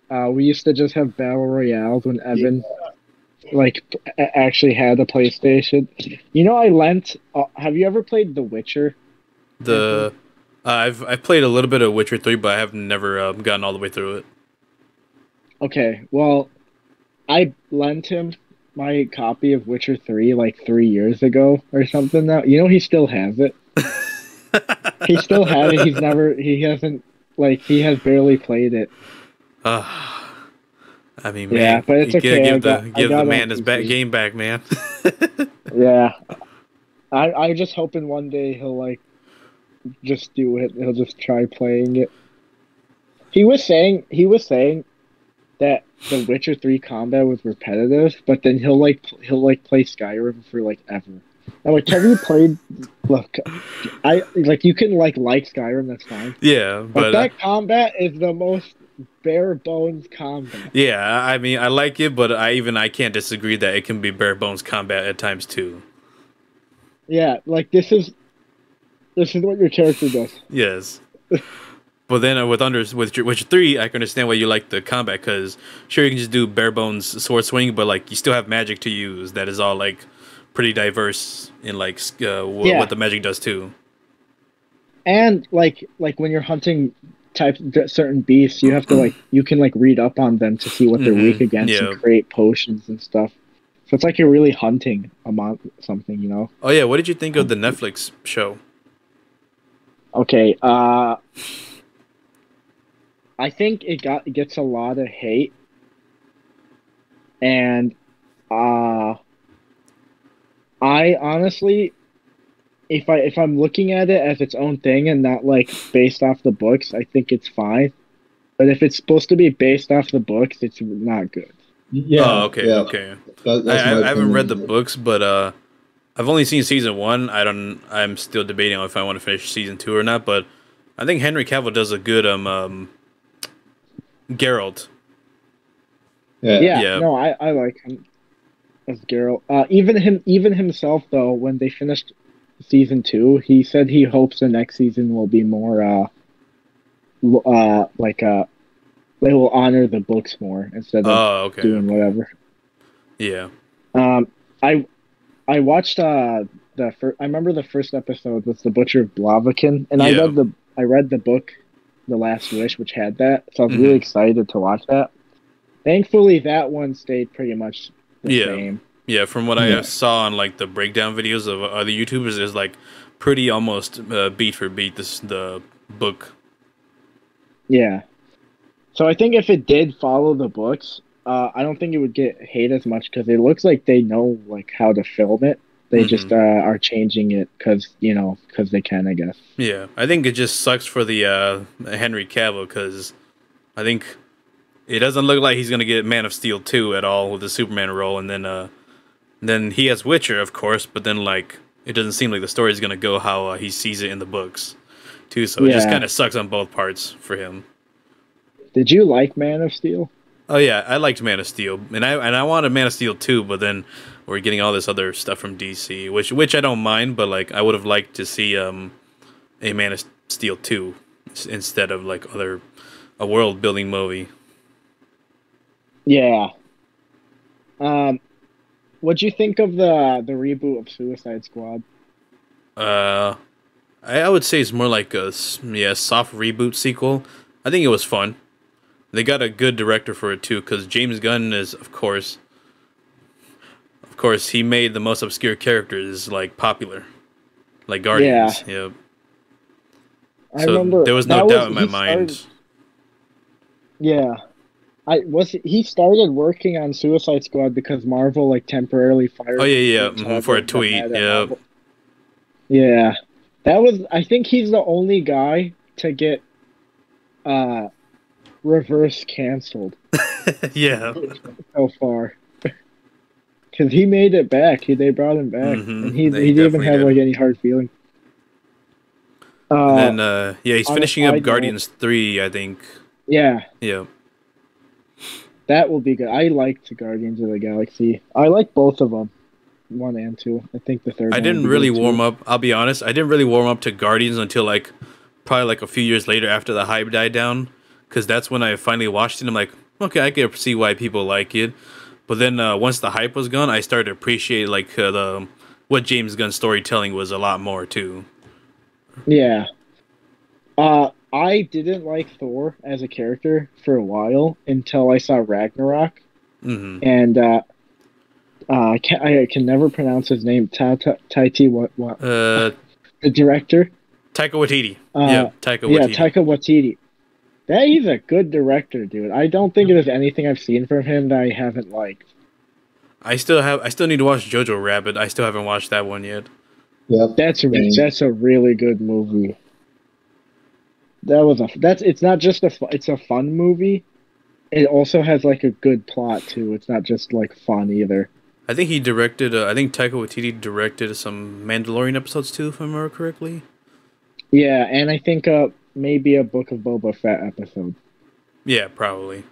we used to just have battle royales when Evan actually had a PlayStation. You know, I lent. Have you ever played The Witcher? I've played a little bit of Witcher 3, but I have never gotten all the way through it. Okay, well, I lent him my copy of Witcher 3 like 3 years ago or something now. You know, he still has it. He still has it. He has barely played it. I mean, man, but it's okay. Give the man his game back, man. Yeah. I'm just hoping one day he'll just do it. He'll just try playing it. He was saying that the Witcher 3 combat was repetitive, but then he'll play Skyrim for ever. I'm like, have you played? Look, you can like Skyrim, that's fine. Yeah, but that combat is the most bare bones combat. Yeah, I mean, I like it, but I can't disagree that it can be bare bones combat at times too. Yeah, like this is what your character does. Yes. But then with Witcher 3, I can understand why you like the combat, because sure, you can just do bare bones sword swing, but like you still have magic to use that is all like pretty diverse in what the magic does too. And like when you're hunting certain beasts, you have to you can read up on them to see what they're weak against and create potions and stuff. So it's like you're really hunting something, you know? Oh yeah, what did you think of the Netflix show? Okay, I think it gets a lot of hate, and I honestly, if I'm looking at it as its own thing and not based off the books, I think it's fine. But if it's supposed to be based off the books, it's not good. Yeah. Oh, okay, yeah. Okay. I haven't read the books, but I've only seen season 1. I'm still debating on if I want to finish season 2 or not. But I think Henry Cavill does a good Geralt. Yeah. No, I like him as Geralt. Even himself though, when they finished season 2, he said he hopes the next season will be more they will honor the books more instead of doing whatever. Yeah. I watched I remember the first episode was the Butcher of Blaviken, and Yeah. I read the book, The Last Wish, which had that, so I was Mhm. really excited to watch that. Thankfully, that one stayed pretty much the same. Yeah, from what I saw on like the breakdown videos of other YouTubers, it's like pretty almost beat for beat the book. Yeah. So I think if it did follow the books, I don't think it would get hate as much because it looks like they know like how to film it. They just are changing it because they can, I guess. Yeah, I think it just sucks for the Henry Cavill because I think it doesn't look like he's gonna get Man of Steel 2 at all with the Superman role, and then he has Witcher, of course, but then like it doesn't seem like the story is gonna go how he sees it in the books, too. So it just kind of sucks on both parts for him. Did you like Man of Steel? Oh yeah, I liked Man of Steel, and I wanted Man of Steel 2, but then we're getting all this other stuff from DC, which I don't mind, but like I would have liked to see a Man of Steel 2 instead of like a world building movie. Yeah. What'd you think of the reboot of Suicide Squad? I would say it's more like a soft reboot sequel. I think it was fun. They got a good director for it too, because James Gunn is, of course, he made the most obscure characters like popular, like Guardians. Yeah. Yep. I remember there was no doubt in my mind. Yeah. He started working on Suicide Squad because Marvel like temporarily fired. Oh yeah, for a tweet. Yeah. Yeah. I think he's the only guy to get reverse canceled. Yeah. So far. Because he made it back. They brought him back. And he didn't even have like any hard feeling. And then he's finishing up Guardians 3, I think. Yeah. Yeah. That will be good. I liked Guardians of the Galaxy. I like both of them, 1 and 2. I think the third. I didn't really warm up. I'll be honest. I didn't really warm up to Guardians until like probably like a few years later after the hype died down, because that's when I finally watched it. I'm like, okay, I can see why people like it. But then once the hype was gone, I started to appreciate like what James Gunn's storytelling was a lot more too. Yeah. I didn't like Thor as a character for a while until I saw Ragnarok, and I can never pronounce his name. Taiti what? The director. Taika Waititi. Taika Waititi. Yeah, Taika Waititi. He's a good director, dude. I don't think there's anything I've seen from him that I haven't liked. I still need to watch Jojo Rabbit. I still haven't watched that one yet. Yep. That's a really good movie. It's not just it's a fun movie. It also has like a good plot too. It's not just like fun either. I think he directed. I think Taika Waititi directed some Mandalorian episodes too, if I remember correctly. Yeah, and I think maybe a Book of Boba Fett episode. Yeah, probably.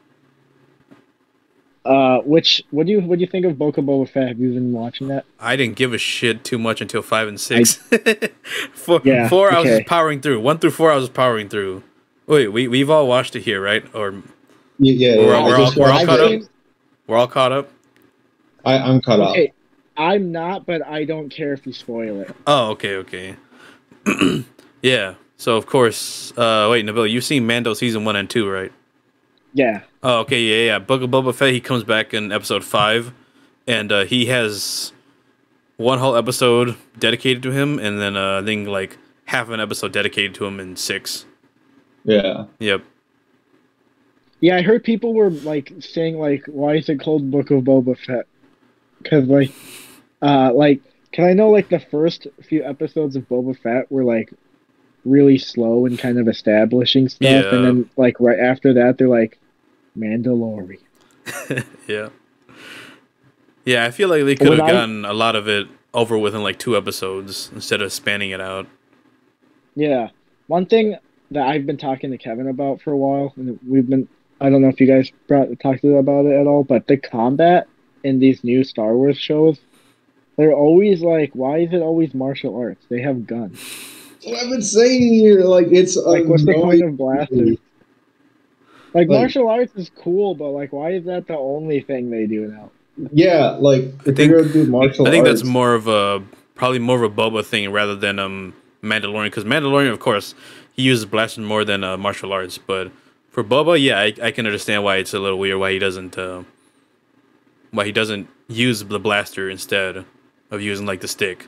What do you think of Book of Boba Fett? Have you been watching that? I didn't give a shit too much until 5 and 6. Four, I was just powering through. 1 through 4, I was powering through. Wait, we've all watched it here, right? Or we're all caught up. We're all caught up. I'm caught up. I'm not, but I don't care if you spoil it. Oh, okay. Yeah. So of course, wait, Nabil, you've seen Mando season 1 and 2, right? Yeah. Oh, okay, yeah. Book of Boba Fett, he comes back in episode 5, and he has one whole episode dedicated to him, and then I think like half an episode dedicated to him in 6. Yeah. Yep. Yeah, I heard people were like saying like, why is it called Book of Boba Fett? Because cause I know like the first few episodes of Boba Fett were like really slow and kind of establishing stuff, and then like right after that they're like Mandalorian. Yeah, I feel like they could have gotten a lot of it over within like 2 episodes instead of spanning it out. Yeah. One thing that I've been talking to Kevin about for a while, and I don't know if you guys talked about it at all, but the combat in these new Star Wars shows, they're always like, why is it always martial arts? They have guns. What I've been saying here, like, it's like, what's the point of blasters? Like, martial arts is cool, but like, why is that the only thing they do now? Yeah, like, if you're gonna do martial arts, I think that's more of a probably more of a Boba thing rather than Mandalorian, because Mandalorian, of course, he uses blaster more than martial arts. But for Boba, yeah, I can understand why it's a little weird why he doesn't use the blaster instead of using like the stick.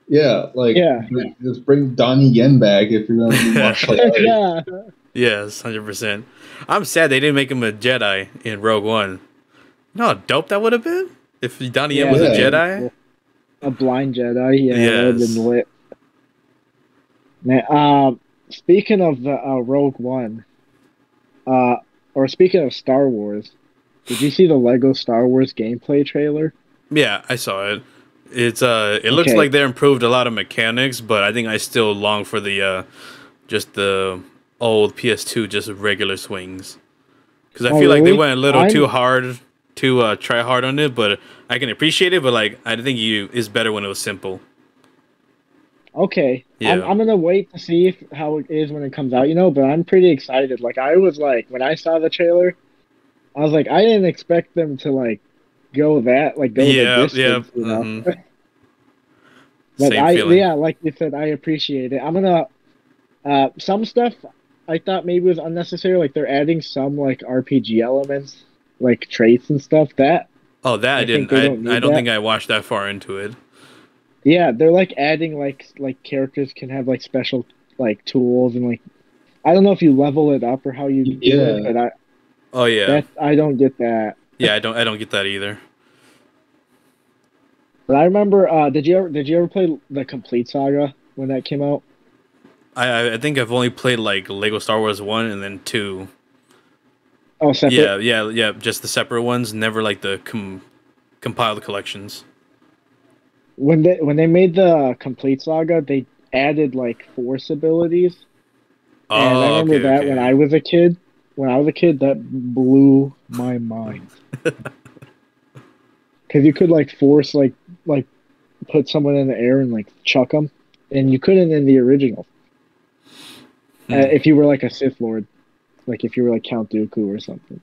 Yeah, like Yeah. just bring Donnie Yen back if you're gonna do martial arts. Yeah. Yes, 100%. I'm sad they didn't make him a Jedi in Rogue One. You know how dope that would have been if Donnie Yen was a Yeah. Jedi. A blind Jedi, yeah, that would have Yes. been lit. Man, speaking of the Rogue One, or speaking of Star Wars, did you see the Lego Star Wars gameplay trailer? Yeah, I saw it. It looks Okay. like they improved a lot of mechanics, but I think I still long for the just the old PS2 just regular swings. Because I Oh, feel like they really? went a little I'm- too hard to try hard on it, but I can appreciate it. But like, I think it's better when it was simple. Okay, Yeah. I'm gonna wait to see how it is when it comes out, but I'm pretty excited. Like I was like when I saw the trailer, I was like I didn't expect them to like go the distance, mhm. But Same feeling. yeah, like you said, I appreciate it. I'm gonna some stuff I thought maybe was unnecessary, like they're adding some like RPG elements, like traits and stuff. That Oh, that I think didn't. they don't I need don't that. think I watched that far into it. Yeah, they're like adding like characters can have like special like tools and like I don't know if you level it up or how you do it, Yeah. but Oh yeah, I don't get that. yeah. I don't get that either. But I remember, did you ever play the Complete Saga when that came out? I think I've only played like Lego Star Wars 1 and then 2. Oh, separate. Yeah. Just the separate ones. Never like the compiled collections. When they made the Complete Saga, they added like Force abilities, and I Oh, remember okay, that okay. when I was a kid. When I was a kid, that blew my mind. Because you could like force like put someone in the air and like chuck them, and you couldn't in the original. If you were like a Sith Lord, like if you were like Count Dooku or something.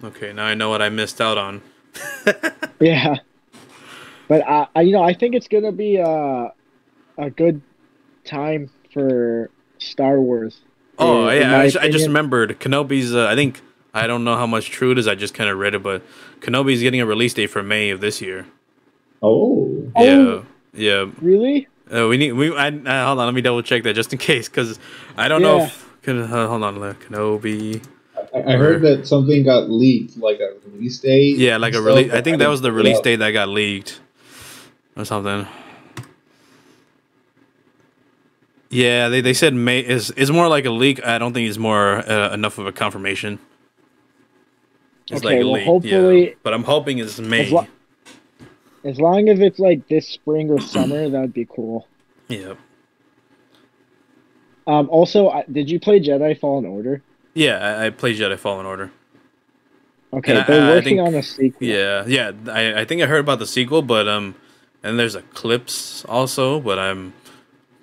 Okay, now I know what I missed out on. Yeah, but I think it's gonna be a good time for Star Wars. Oh in yeah, my I just opinion. remembered Kenobi's. I think I don't know how much true it is. I just kind of read it, but Kenobi's getting a release date for May of this year. Oh. Oh. Yeah. Really? Hold on. Let me double check that just in case, because I don't know Yeah. if. Hold on, Kenobi. I heard that something got leaked, like a release date. Yeah, like a and release. stuff, I think but that didn't was the look it release up. date that got leaked, or something. Yeah, they said May is more like a leak. I don't think it's more enough of a confirmation. It's Okay, like a well, leak, hopefully- yeah. But I'm hoping it's May. As long as it's like this spring or summer, that'd be cool. Yeah. Also, did you play Jedi Fallen Order? Yeah, I played Jedi Fallen Order. Okay, And they're I working think, on a sequel. Yeah. I think I heard about the sequel, but and there's Eclipse also, but I'm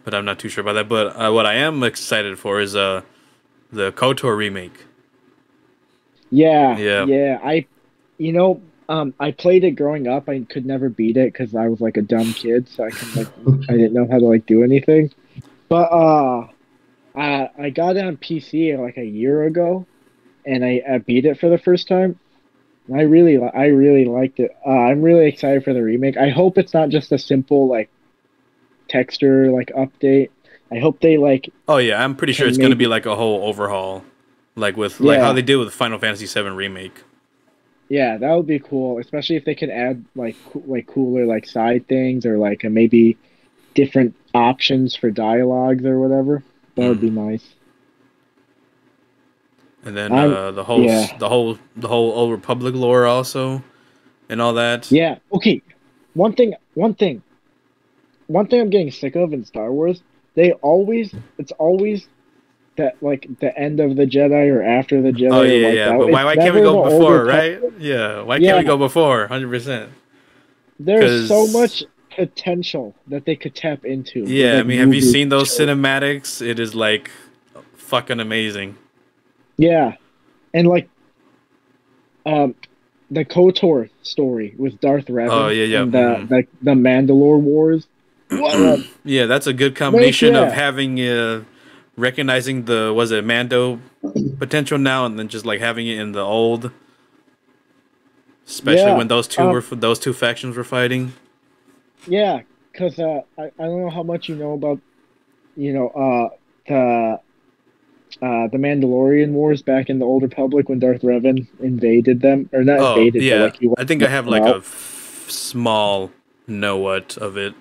not too sure about that. But what I am excited for is the Kotor remake. Yeah, Yeah. yeah. I played it growing up. I could never beat it because I was like a dumb kid, so I didn't know how to like do anything. But I got it on PC like a year ago, and I beat it for the first time. And I really liked it. I'm really excited for the remake. I hope it's not just a simple like texture like update. I hope they like Oh yeah, I'm pretty sure can it's gonna be maybe- like a whole overhaul, like like how Yeah. they did with Final Fantasy VII remake. Yeah, that would be cool, especially if they could add like cooler like side things or like maybe different options for dialogues or whatever. That would be nice. And then I'm- the whole yeah. the whole Old Republic lore also, and all that. Yeah. Okay. One thing I'm getting sick of in Star Wars, it's always that like the end of the Jedi or after the Jedi Oh are yeah, wiped yeah. out. But why It's can't we never go the before, older right? tech- Yeah. Why Yeah. can't we go before? 100%. There's so 'Cause- much potential that they could tap into. Yeah, like, I mean, have you movies, seen those shows. cinematics? It is like fucking amazing. Yeah, and like, the Kotor story with Darth Oh Revan yeah, yeah. and the Mandalore Wars. What? Yeah, that's a good Like, combination of yeah, having recognizing the was it Mando potential now, and then just like having it in the old, especially yeah, when those two factions were fighting. yeah. Because I don't know how much you know about you know the the Mandalorian Wars back in the Old Republic when Darth Revan invaded them, or not Oh invaded, but yeah, like he I went think I have like a out. small know what of it.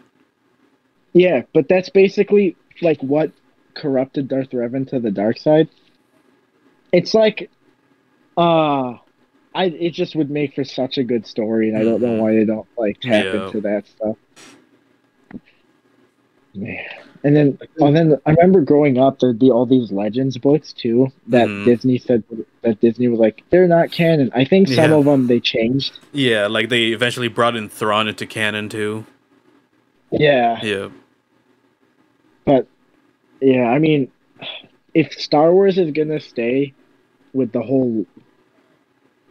Yeah, but that's basically like what corrupted Darth Revan to the dark side. It's like uh it just would make for such a good story, and I don't know Hmm. why they don't like tap Yeah. into that stuff. Man. And then I remember growing up, there'd be all these Legends books too that Hmm. Disney said that Disney was like they're not canon. I think some Yeah. of them they changed. Yeah, like they eventually brought in Thrawn into canon too. Yeah, Yeah. but yeah, I mean, if Star Wars is gonna stay with the whole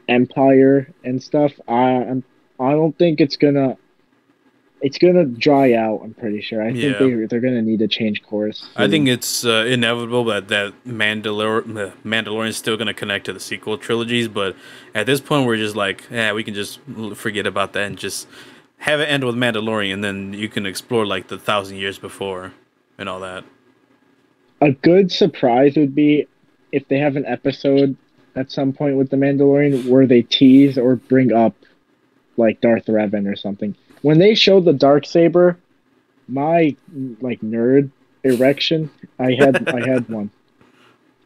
Empire and stuff, I don't think it's gonna dry out. I'm pretty sure. I think Yeah. they're gonna need to change course I think soon. it's inevitable that Mandalorian's still going to connect to the sequel trilogies, but at this point, we're just like, yeah, we can just forget about that and just have it end with Mandalorian, and then you can explore like the 1,000 years before and all that. A good surprise would be if they have an episode at some point with the Mandalorian where they tease or bring up like Darth Revan or something. When they showed the dark saber, my like nerd erection, I had one.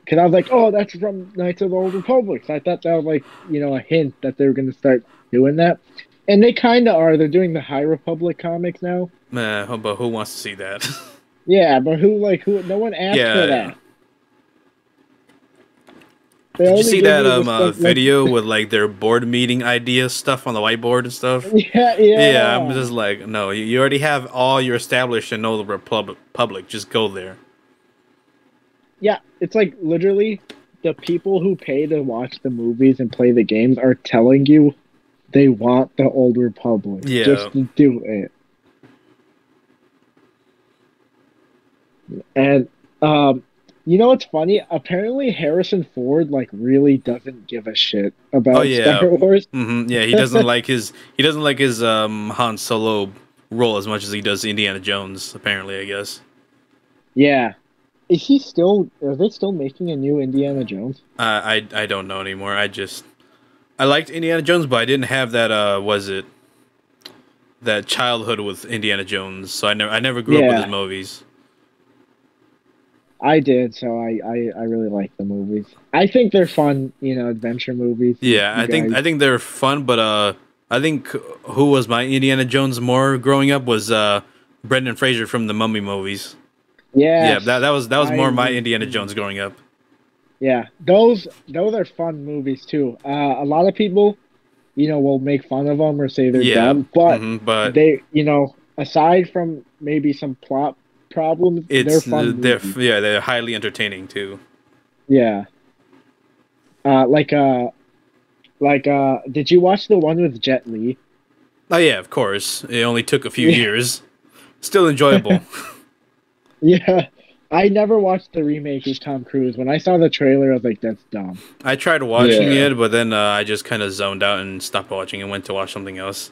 Cause I was like, oh, that's from Knights of the Old Republic. So I thought that was like, a hint that they were gonna start doing that. And they kinda are. They're doing the High Republic comics now. But who wants to see that? Yeah, but who no one asked for Yeah. that. They Did you only see give that you the stuff like video with like their board meeting idea stuff on the whiteboard and stuff? yeah, Yeah, I'm yeah. just like, no, you already have all your established and know the Republic. Just go there. Yeah, it's like literally the people who pay to watch the movies and play the games are telling you they want the Old Republic. Yeah. Just do it. And what's funny? Apparently Harrison Ford like really doesn't give a shit Oh about Star yeah. Wars. Yeah, he doesn't like his Han Solo role as much as he does Indiana Jones, apparently, I guess. Yeah. Are they still making a new Indiana Jones? I don't know anymore. I liked Indiana Jones, but I didn't have that was it that childhood with Indiana Jones, so I never grew up with his Yeah, movies. I did, so I really like the movies. I think they're fun, adventure movies. Yeah, You I think guys. I think they're fun, but I think who was my Indiana Jones more growing up was Brendan Fraser from the Mummy movies. Yeah, that Yes, that was that was more my I Indiana Jones growing up. yeah, those are fun movies too. A lot of people, will make fun of them or say they're Yeah, dumb, but but aside from maybe some plot problems, they're it's fun they're movies. yeah they're highly entertaining too. Yeah. Uh, like uh, did you watch the one with Jet Li? Oh yeah, of course. It only took a few years. Still enjoyable. Yeah, I never watched the remake with Tom Cruise. When I saw the trailer, I was like, "That's dumb." I tried watching Yeah. it, but then I just kind of zoned out and stopped watching and went to watch something else.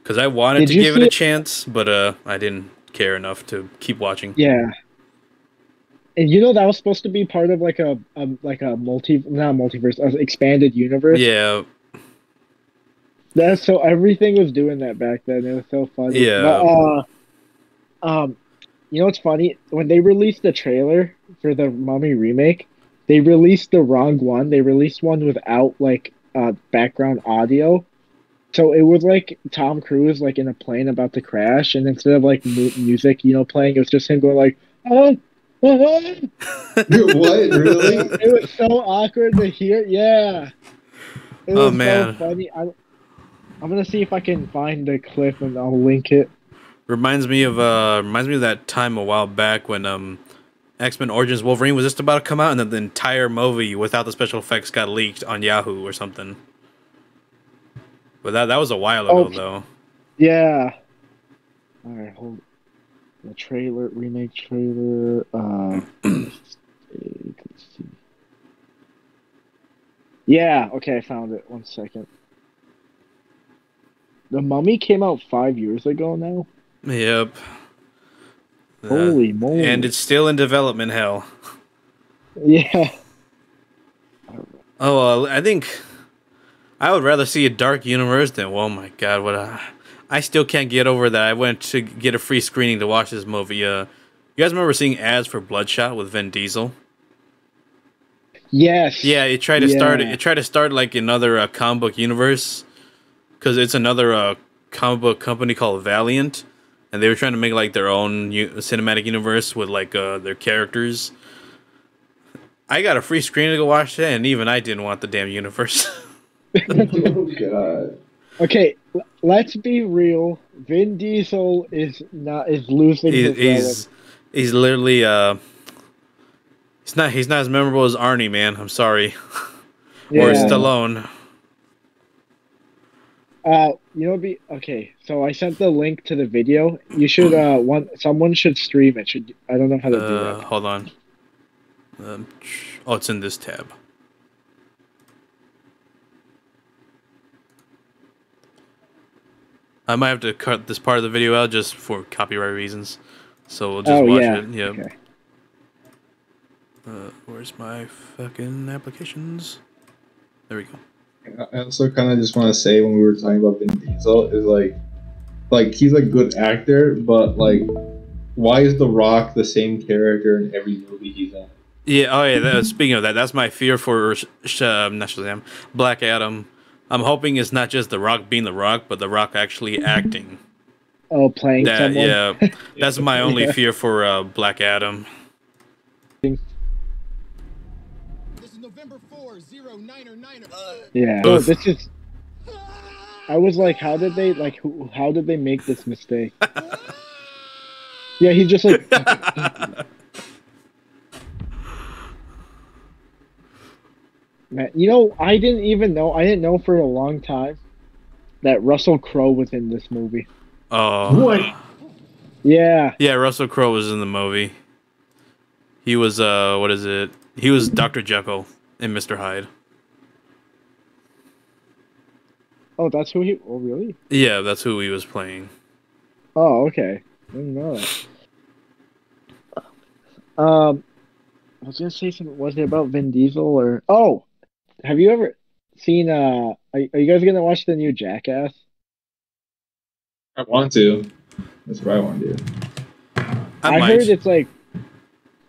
Because I wanted Did to you give it see a it? chance, but I didn't care enough to keep watching. Yeah, and that was supposed to be part of like a not multiverse, expanded universe. Yeah, That's so everything was doing that back then. It was so funny. But yeah. um, what's funny? When they released the trailer for the Mummy remake, they released the wrong one. They released one without like background audio. So it was like Tom Cruise like in a plane about to crash, and instead of like music, playing, it was just him going like, oh, oh. What? Really? It was so awkward to hear. Yeah, it Oh was so man, funny. I'm gonna see if I can find the clip and I'll link it. reminds me of that time a while back when X-Men Origins Wolverine was just about to come out, and then the entire movie without the special effects got leaked on Yahoo or something. But that was a while Oh, ago though. yeah. All right, hold. The trailer, remake trailer. Let's see. Yeah. Okay, I found it. 1 second. The Mummy came out 5 years ago now. Yep. Holy moly! And it's still in development hell. Yeah. Oh, I think I would rather see a dark universe than. Oh my god, I still can't get over that. I went to get a free screening to watch this movie. You guys remember seeing ads for Bloodshot with Vin Diesel? Yes. Yeah, it tried to start. It tried to start like another comic book universe, because it's another comic book company called Valiant, and they were trying to make like their own cinematic universe with like their characters. I got a free screen to go watch that, and even I didn't want the damn universe. Oh god. Okay, let's be real. Vin Diesel is losing his He's literally he's not as memorable as Arnie, man. I'm sorry. Or Stallone. Okay. So I sent the link to the video. You should someone should stream it. I don't know how to do that. Hold on. It's in this tab. I might have to cut this part of the video out just for copyright reasons. So we'll just watch it. Yep. Okay. Where's my fucking applications? There we go. I also kind of just want to say, when we were talking about Vin Diesel, is like he's a good actor, but like, why is The Rock the same character in every movie he's in? Yeah. Oh yeah. Speaking of that, that's my fear for not Shazam, Black Adam. I'm hoping it's not just The Rock being The Rock, but The Rock actually acting. Oh, playing someone? Yeah, that's my only fear for Black Adam. This is November 4, 0909. Yeah. Oh, this is... I was like, how did they make this mistake? Yeah, he just like... Man, I didn't know for a long time that Russell Crowe was in this movie. Oh. What? Yeah. Yeah, Russell Crowe was in the movie. He was, what is it? He was Dr. Jekyll in Mr. Hyde. Oh, that's who he... Oh, really? Yeah, that's who he was playing. Oh, okay. I didn't know that. I was gonna say something. Was it about Vin Diesel or... Oh! Have you ever seen, are you guys gonna watch the new Jackass? I want to. That's what I want to do. I heard it's, like,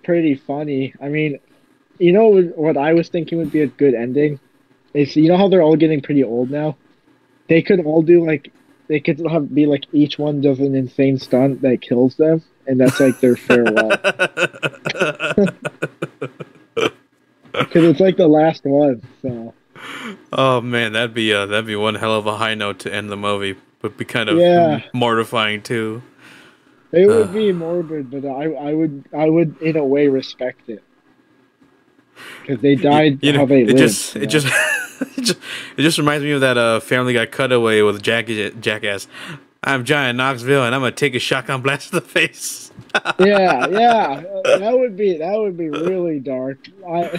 pretty funny. I mean, what I was thinking would be a good ending? Is, how they're all getting pretty old now? They could all do, like... They could be, like, each one does an insane stunt that kills them, and that's, like, their farewell. Because it's, like, the last one, so... Oh, man, that'd be one hell of a high note to end the movie. Would be kind of mortifying, too. It would be morbid, but I would, in a way, respect it. Because they died how they lived. It just reminds me of that Family Guy cutaway with Jackass. I'm Giant Knoxville, and I'm gonna take a shotgun blast to the face. yeah, that would be really dark. I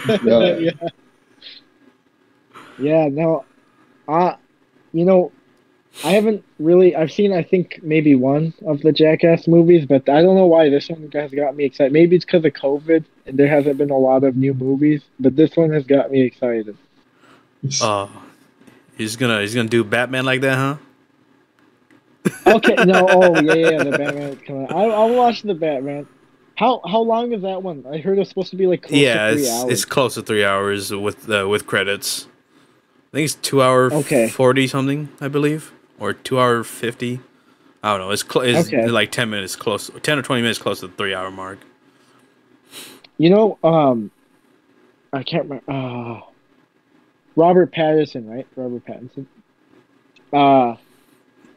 haven't really. I've seen, I think, maybe one of the Jackass movies, but I don't know why this one has got me excited. Maybe it's because of COVID and there hasn't been a lot of new movies, but this one has got me excited. Oh, he's gonna do Batman like that, huh? Okay, no, the Batman is coming. I'll watch the Batman. How long is that one? I heard it's supposed to be like close to 3 hours. It's close to 3 hours with credits. I think it's 2 hour 40 something, I believe, or 2 hour 50. I don't know. It's like 10 minutes close, 10 or 20 minutes close to the 3 hour mark. I can't remember. Robert Pattinson, right? Robert Pattinson. A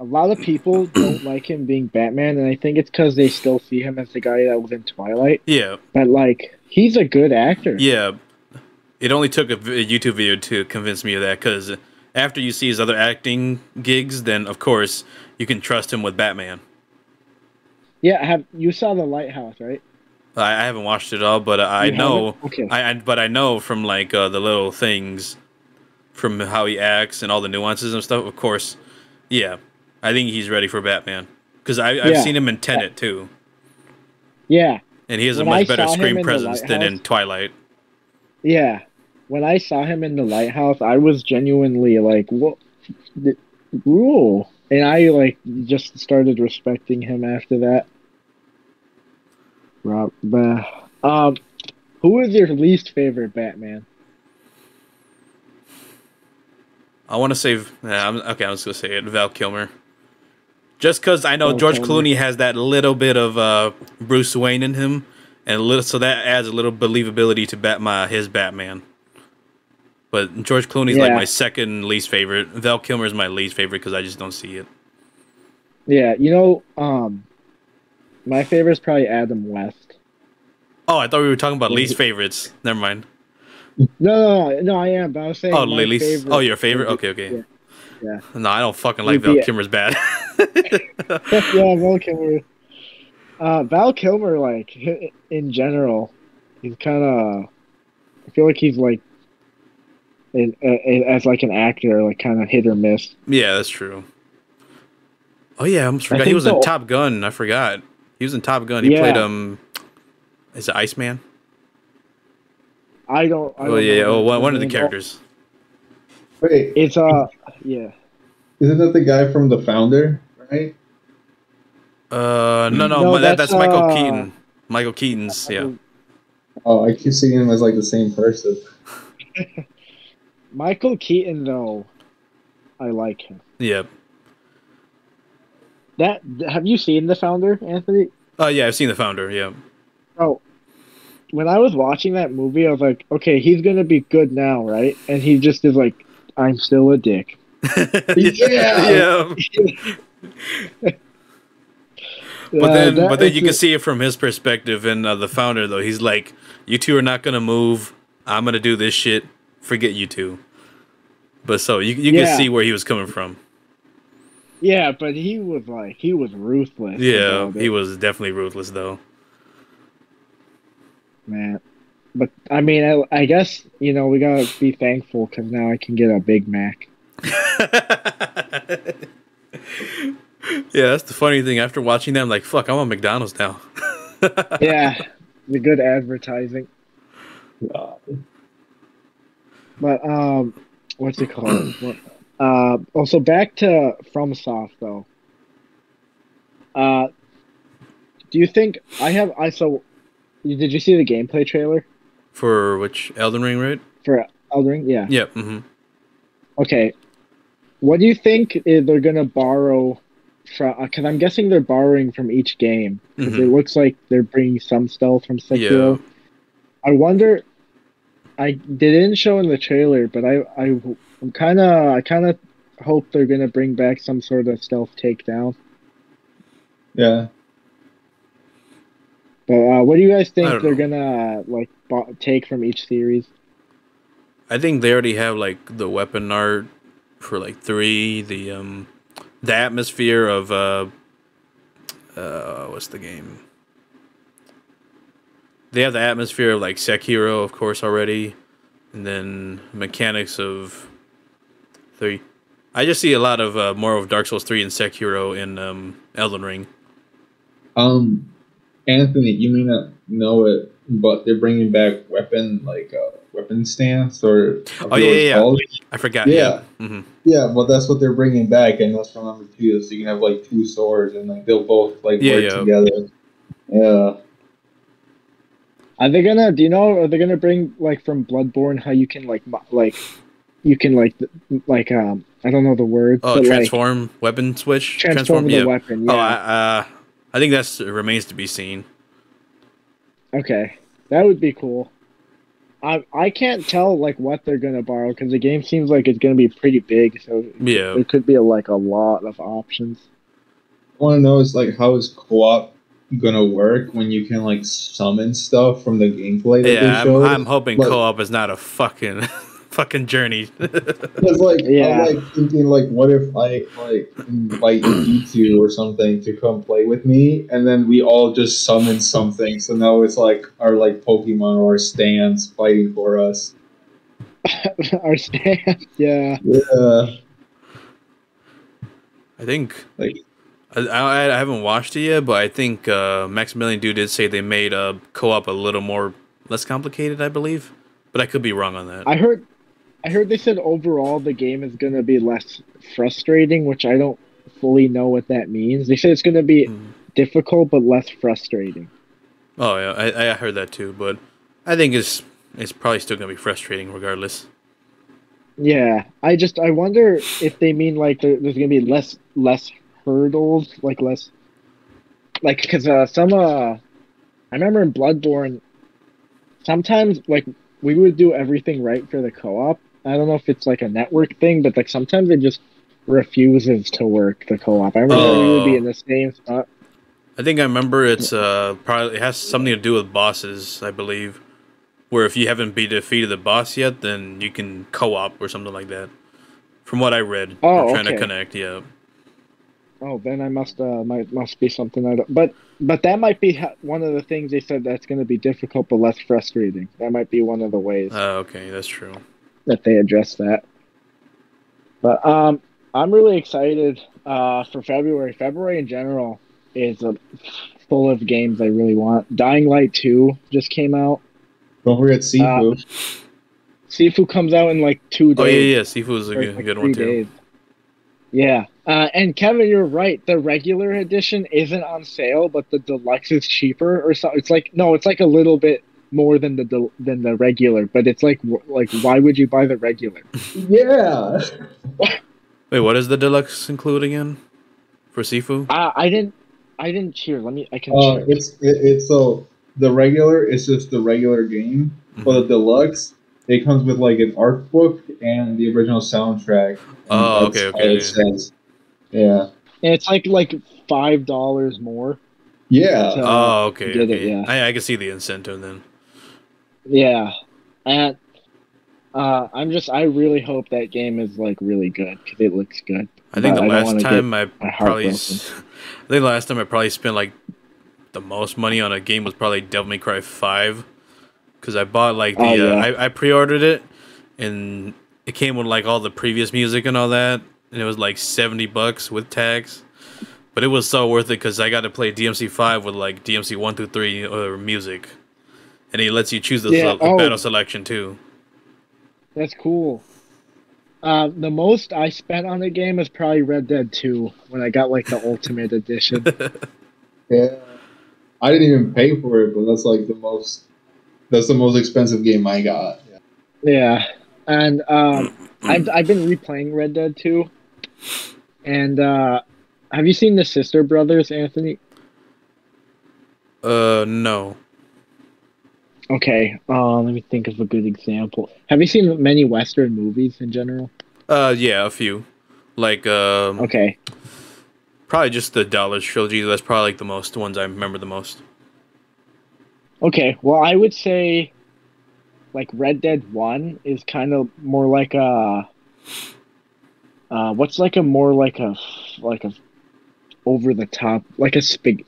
lot of people don't like him being Batman, and I think it's because they still see him as the guy that was in Twilight. Yeah. But, like, he's a good actor. Yeah. It only took a YouTube video to convince me of that, because after you see his other acting gigs, then of course you can trust him with Batman. Yeah, you saw The Lighthouse, right? I haven't watched it all, but I You know, haven't? Okay. but I know from like the little things, from how he acts and all the nuances and stuff. Of course, yeah, I think he's ready for Batman because I've seen him in Tenet too, Yeah. and he has a When I much better saw him screen in The presence than in Lighthouse- Twilight. Yeah. When I saw him in The Lighthouse, I was genuinely like, what? Ooh. And I like just started respecting him after that. Who is your least favorite Batman? I want to say, okay, I was gonna say it, Val Kilmer, just because I know Val George Kilmer. Clooney has that little bit of Bruce Wayne in him, and so that adds a little believability to his Batman. But George Clooney's like my second least favorite. Val Kilmer is my least favorite because I just don't see it. Yeah, my favorite is probably Adam West. Oh, I thought we were talking about least favorites. Never mind. No, I am, but I was saying Oh, my least. favorite. Oh, your favorite? Okay. Yeah. No, I don't fucking like Would Val be- Kilmer's bad. Yeah, Val Kilmer. Val Kilmer, like, in general, he's kind of. I feel like he's like, as like an actor, like kind of hit or miss. Yeah, that's true. Oh yeah, I almost forgot. He think was in Top Gun. I forgot. He was in Top Gun. He played is it Iceman? I don't. Oh yeah. know Oh, one of the name. characters. Wait, It's yeah. isn't that the guy from The Founder, right? No, that's that's, Michael Keaton. Michael Keaton's, yeah. Oh, I keep seeing him as like the same person. Michael Keaton, though, I like him. Yeah. Have you seen The Founder, Anthony? Oh yeah, I've seen The Founder. Yeah. Oh, when I was watching that movie, I was like, okay, he's gonna be good now, right? And he just is like, I'm still a dick. Yeah. But then you can see it from his perspective. And The Founder, though, he's like, "You two are not gonna move. I'm gonna do this shit. Forget you two." But so you can see where he was coming from. Yeah, but he was ruthless. Yeah, about it. he was definitely ruthless, though. Man. But I mean, I guess we gotta be thankful because now I can get a Big Mac. Yeah, that's the funny thing. After watching that, I'm like, fuck, I'm on McDonald's now. Yeah, the good advertising. But what's it called? Also back to FromSoft though. Do you think did you see the gameplay trailer For which? Elden Ring, right? for Elden Ring? Yeah. Yeah. Mm-hmm. Okay. What do you think they're gonna borrow from? Because I'm guessing they're borrowing from each game. Because it looks like they're bringing some stuff from Sekiro. Yeah. I wonder. They didn't show in the trailer, but I kind of hope they're gonna bring back some sort of stealth takedown. Yeah. But what do you guys I think don't they're know. gonna take from each series? I think they already have like the weapon art for like 3, the atmosphere of what's the game? They have the atmosphere of like Sekiro, of course, already, and then mechanics of 3. I just see a lot of more of Dark Souls 3 and Sekiro in Elden Ring. Anthony, you may not know it, but they're bringing back weapon stance or Oh yeah. I forgot. Yeah. Mm-hmm. Yeah, well, that's what they're bringing back, and that's from number 2. So you can have like 2 swords, and like they'll both work together. Yeah. Are they gonna? Do you know? Are they gonna bring like from Bloodborne how you can I don't know the word. Oh, but, transform weapon switch. Transform the weapon. Yeah. Oh, I think that's remains to be seen. Okay, that would be cool. I can't tell like what they're gonna borrow because the game seems like it's gonna be pretty big, so Yeah. it could be a lot of options. I want to know is like how is co-op gonna work when you can like summon stuff from the gameplay that they showed? I'm hoping But- co-op is not a fucking fucking journey. Because like Yeah. I'm like thinking like, what if I like invite you two or something to come play with me, and then we all just summon something. So now it's like our like Pokemon or our stands fighting for us. Our stand. Yeah. Yeah, I think like I haven't watched it yet, but I think Maximilian Dude did say they made co-op a little more less complicated, I believe. But I could be wrong on that. I heard they said overall the game is gonna be less frustrating, which I don't fully know what that means. They said it's gonna be difficult but less frustrating. Oh yeah, I heard that too, but I think it's probably still gonna be frustrating regardless. Yeah, I wonder if they mean like there's gonna be less hurdles, like less like because I remember in Bloodborne sometimes like we would do everything right for the co-op. I don't know if it's like a network thing, but like sometimes it just refuses to work the co-op. I remember we would be in the same spot. I think I remember it's probably it has something to do with bosses, I believe. Where if you haven't defeated the boss yet, then you can co-op or something like that. From what I read, Oh, I'm trying to okay. connect. Yeah. Oh, then I must be something I don't. But that might be one of the things they said that's going to be difficult but less frustrating. That might be one of the ways Okay, that's true. that they address that. But I'm really excited for February. February in general is full of games I really want. Dying Light 2 just came out. don't forget Sifu. Sifu comes out in like 2 days. Oh yeah, yeah. Sifu is a Or, good, like, good 3 one too. days. Yeah. And Kevin, you're right. The regular edition isn't on sale, but the deluxe is cheaper or so. It's like no, it's like a little bit more than the regular, but it's like why would you buy the regular? Yeah. Wait, what does the deluxe include again for Sifu? I didn't cheer. I can cheer. It's so the regular is just the regular game, but the deluxe it comes with like an art book and the original soundtrack. And Oh, that's okay, all it okay. says. Yeah. And it's like $5 more. Yeah. Oh, okay, Get it, okay. yeah. I can see the incentive then. Yeah, and I really hope that game is like really good because it looks good. I think But the don't last wanna time get I my heart probably, broken. I think the last time I probably spent like the most money on a game was probably Devil May Cry 5, because I bought like the Oh, yeah. I pre-ordered it, and it came with like all the previous music and all that, and it was like $70 with tax. But it was so worth it because I got to play DMC5 with like DMC 1 through 3 or music, and it lets you choose the Yeah, oh. battle selection too. That's cool. The most I spent on the game is probably Red Dead 2 when I got like the Ultimate Edition. Yeah. I didn't even pay for it, but that's like the most. That's the most expensive game I got. Yeah. Yeah, and I've been replaying Red Dead 2, and have you seen the Sister Brothers, Anthony? No. Okay, let me think of a good example. Have you seen many Western movies in general? Yeah, a few. Like, Okay, probably just the Dollars trilogy. That's probably like the most ones I remember the most. okay. Well, I would say, like Red Dead 1 is kind of more like a, what's like a more like a over the top like a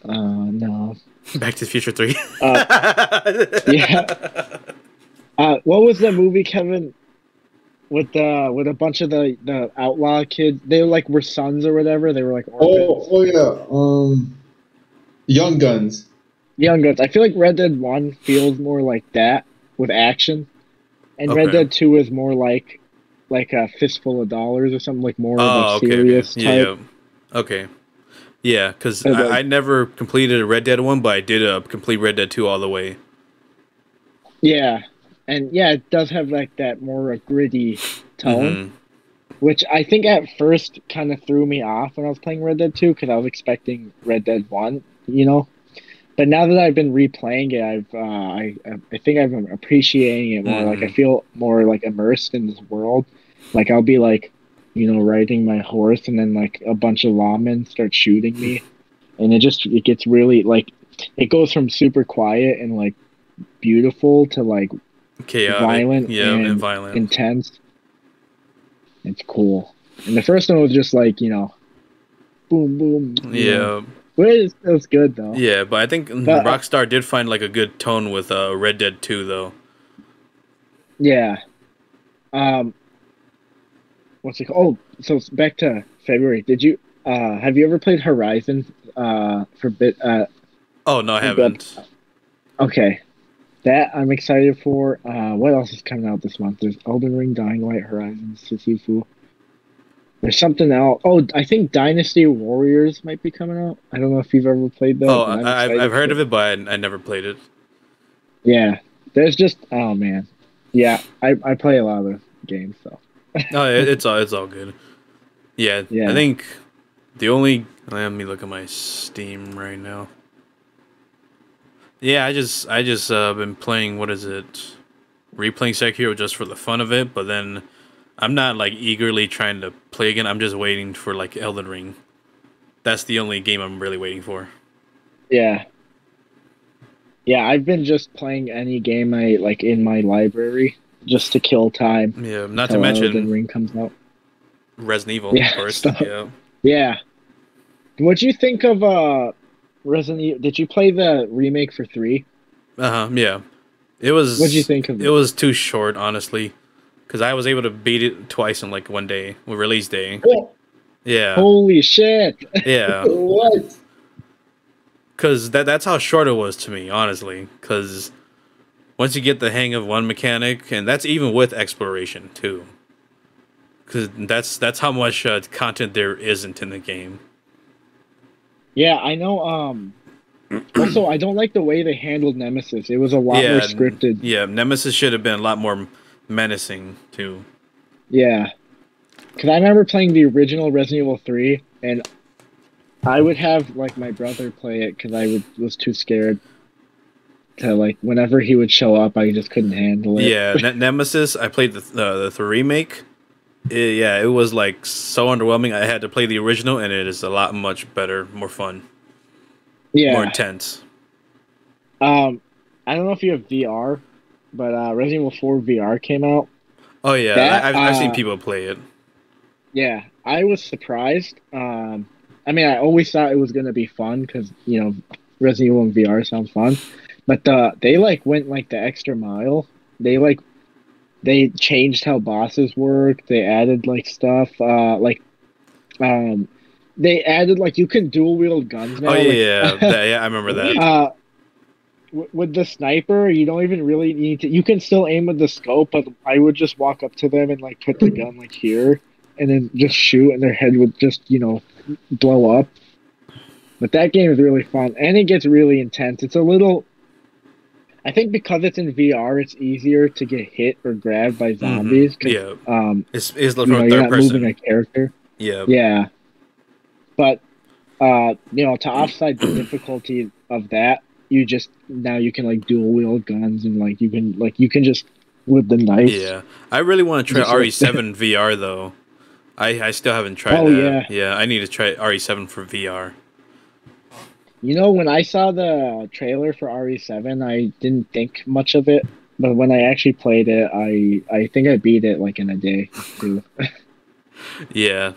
no. Back to the Future 3. Yeah. What was the movie, Kevin? With a bunch of the outlaw kids, they were sons or whatever. They were like orphans. Oh yeah. Young Guns. Young Guns. I feel like Red Dead 1 feels more like that with action, and Red Okay. Dead 2 is more like a fistful of dollars or something, like more of Oh, a okay, serious okay. type. Yeah. Okay. Yeah, because Like- I never completed a Red Dead 1, but I did complete Red Dead 2 all the way. Yeah, and yeah, it does have like that more gritty tone. Mhm. Which I think at first kind of threw me off when I was playing Red Dead 2 because I was expecting Red Dead 1, you know. But now that I've been replaying it, I think I'm appreciating it more. Like I feel more like immersed in this world. Like I'll be like, riding my horse, and then like a bunch of lawmen start shooting me, and it gets really like it goes from super quiet and like beautiful to like chaotic, violent, and and violent. intense. It's cool. And the first one was just like, boom, boom. Yeah. But it was good though. Yeah, but I think But Rockstar did find like a good tone with Red Dead 2 though. yeah. What's it called? Oh, so back to February. Did you have you ever played Horizon for bit Oh no, I haven't. Okay. That I'm excited for. What else is coming out this month? There's Elden Ring, Dying Light, Horizon, Sisyphus. There's something else. Oh, I think Dynasty Warriors might be coming out. I don't know if you've ever played that. Oh, But I'm I've excited heard for of it, but I never played it. Yeah. There's just oh man. Yeah, I play a lot of games so. No, it's all good. Yeah, Yeah. I think the only let me look at my Steam right now. Yeah, I just been playing what is it? Replaying Sekiro just for the fun of it, but then I'm not like eagerly trying to play again. I'm just waiting for like Elden Ring. That's the only game I'm really waiting for. Yeah. Yeah, I've been just playing any game I like in my library just to kill time Yeah, not to until Elden mention Ring comes out. Resident Evil, Yeah, of course. stuff. Yeah. Yeah. What'd you think of Resident Evil? Did you play the remake for 3? Yeah. It was. What'd you think of it? it? Was too short, honestly, because I was able to beat it twice in like one day with release day. Oh, Yeah. Holy shit! Yeah. what? Because that's how short it was to me, honestly. Because once you get the hang of one mechanic, and that's even with exploration too. Because that's how much content there isn't in the game. Yeah, I know. Also, I don't like the way they handled Nemesis. It was a lot more scripted. Yeah, Nemesis should have been a lot more menacing too. Yeah, because I remember playing the original Resident Evil 3, and I would have like my brother play it because was too scared to like whenever he would show up, I just couldn't handle it. Yeah, Nemesis. I played the remake. It was like so underwhelming. I had to play the original, and it is a lot much better, more fun, Yeah. more intense. I don't know if you have VR, but Resident Evil 4 VR came out. Oh yeah, That, I've seen people play it. Yeah, I was surprised. I mean, I always thought it was gonna be fun because Resident Evil in VR sounds fun, but they like went like the extra mile. They changed how bosses work. They added like stuff. They added like you can dual wield guns now. Oh like, yeah, I remember that. With the sniper, you don't even really need to. You can still aim with the scope, but I would just walk up to them and like put the gun like here, and then just shoot, and their head would just blow up. But that game is really fun, and it gets really intense. It's a little. I think because it's in VR, it's easier to get hit or grabbed by zombies. Yeah, it's from you're third not person. moving a character. Yeah, Yeah, but to offset the difficulty of that, you can like dual wield guns and like you can just with the knife. yeah. I really want to try Just like- RE7 VR though. I still haven't tried Oh, that. yeah. Yeah, I need to try RE7 for VR. When I saw the trailer for RE7, I didn't think much of it, but when I actually played it, I think I beat it like in a day too. Yeah,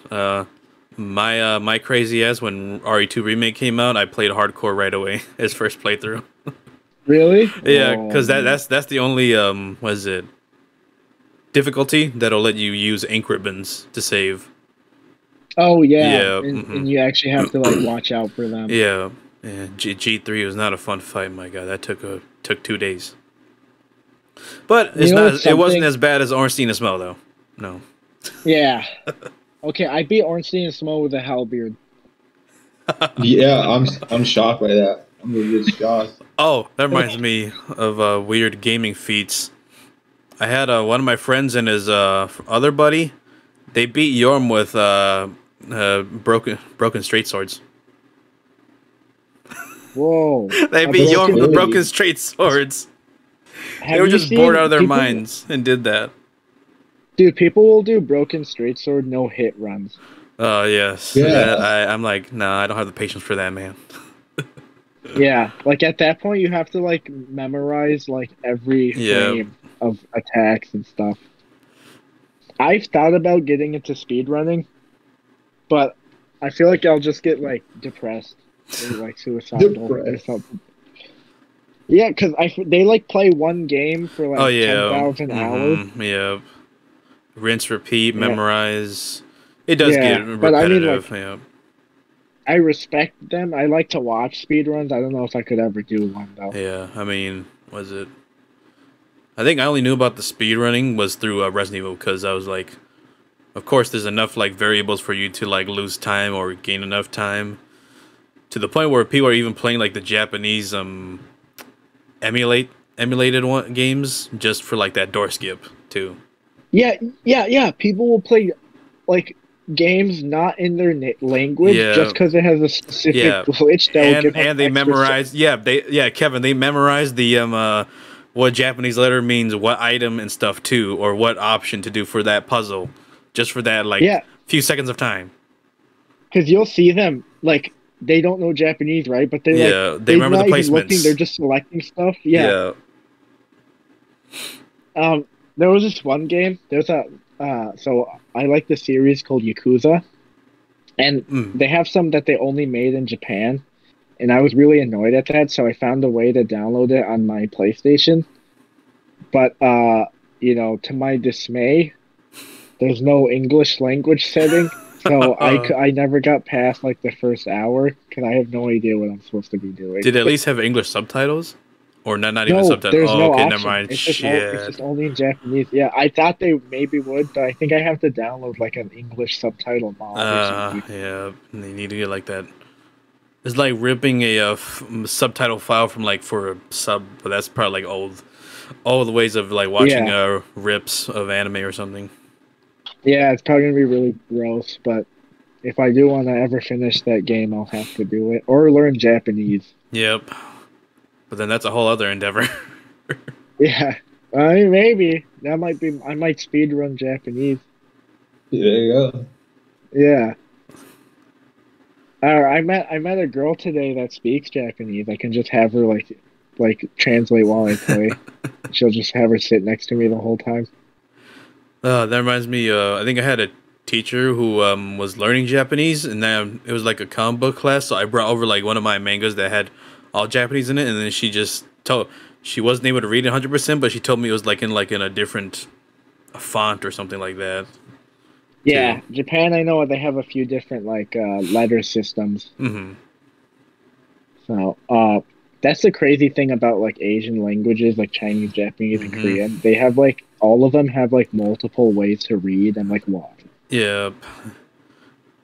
my crazy ass when RE2 remake came out, I played hardcore right away. His first playthrough. Really? Yeah, Oh, because man. that's the only what is it difficulty that'll let you use ink ribbons to save. Oh yeah, Yeah, and you actually have to like watch out for them. Yeah, G3 was not a fun fight. My God, that took 2 days. But it's know not. what's It wasn't something- as bad as Ornstein and Smell though. No. Yeah. Okay, I beat Ornstein and Small with a halberd. Yeah, I'm shocked by that. I'm a bit shocked. Oh, that reminds me of weird gaming feats. I had one of my friends and his other buddy. They beat Yorm with broken straight swords. Whoa. They A beat Yorm with broken- broken straight swords. Have They were you just seen bored out of their people- minds and did that. Dude, people will do broken straight sword no hit runs. Oh yes. Yeah. I'm like, nah, I don't have the patience for that, man. Yeah, like at that point, you have to like memorize like every Yeah. frame of attacks and stuff. I've thought about getting into speedrunning, but I feel like I'll just get like depressed or like suicidal or Depressed. something. Yeah, because they like play one game for Oh like ten yeah. thousand hours. Yeah. Rinse, repeat, Yeah, memorize. It does get yeah, but I mean, like, repetitive. Yeah. I respect them. I like to watch speedruns. I don't know if I could ever do one though. Yeah. I mean, was it? I think I only knew about the speed running was through Resident Evil because I was like, of course, there's enough like variables for you to like lose time or gain enough time to the point where people are even playing like the Japanese emulated games just for like that door skip too. Yeah, yeah. People will play like games not in their language Yeah, just because it has a specific yeah, glitch that will give them and they extra. memorize. Kevin, they memorize the what Japanese letter means, what item and stuff too, or what option to do for that puzzle, just for that like Yeah, few seconds of time. because you'll see them like they don't know Japanese, right? But they like Yeah, they they're remember the not even looking; they're placements. just selecting stuff. Yeah. Yeah. There was this one game. There's a so I like the series called Yakuza, and Mm. they have some that they only made in Japan, and I was really annoyed at that. So I found a way to download it on my PlayStation, but to my dismay, there's no English language setting. So I never got past like the first hour because I have no idea what I'm supposed to be doing. Did it at least have English subtitles? Or not even No, subtitles? there's Oh, no okay, never option. mind. It's Shit. just only in Japanese. Yeah, I thought they maybe would, but I think I have to download like an English subtitle mod or something. Yeah, they need to get like that. It's like ripping a subtitle file from like for a sub, but that's probably like old ways of like watching Yeah, rips of anime or something. yeah, it's probably gonna be really gross, but if I do want to ever finish that game, I'll have to do it or learn Japanese. Yep. But then that's a whole other endeavor. Yeah, I mean, maybe that might be. I might speedrun Japanese. There you go. Yeah. I met a girl today that speaks Japanese. I can just have her like translate while I play. She'll just have her sit next to me the whole time. That reminds me. I think I had a teacher who was learning Japanese, and then it was like a comic book class. So I brought over like one of my mangas that had all Japanese in it, and then she just told she wasn't able to read it 100%, but she told me it was like in a different font or something like that. Yeah, Japan. I know they have a few different like letter systems. Mm-hmm. So that's the crazy thing about like Asian languages, like Chinese, Japanese, and Mm-hmm. Korean. They have like all of them have like multiple ways to read and like why. Yeah,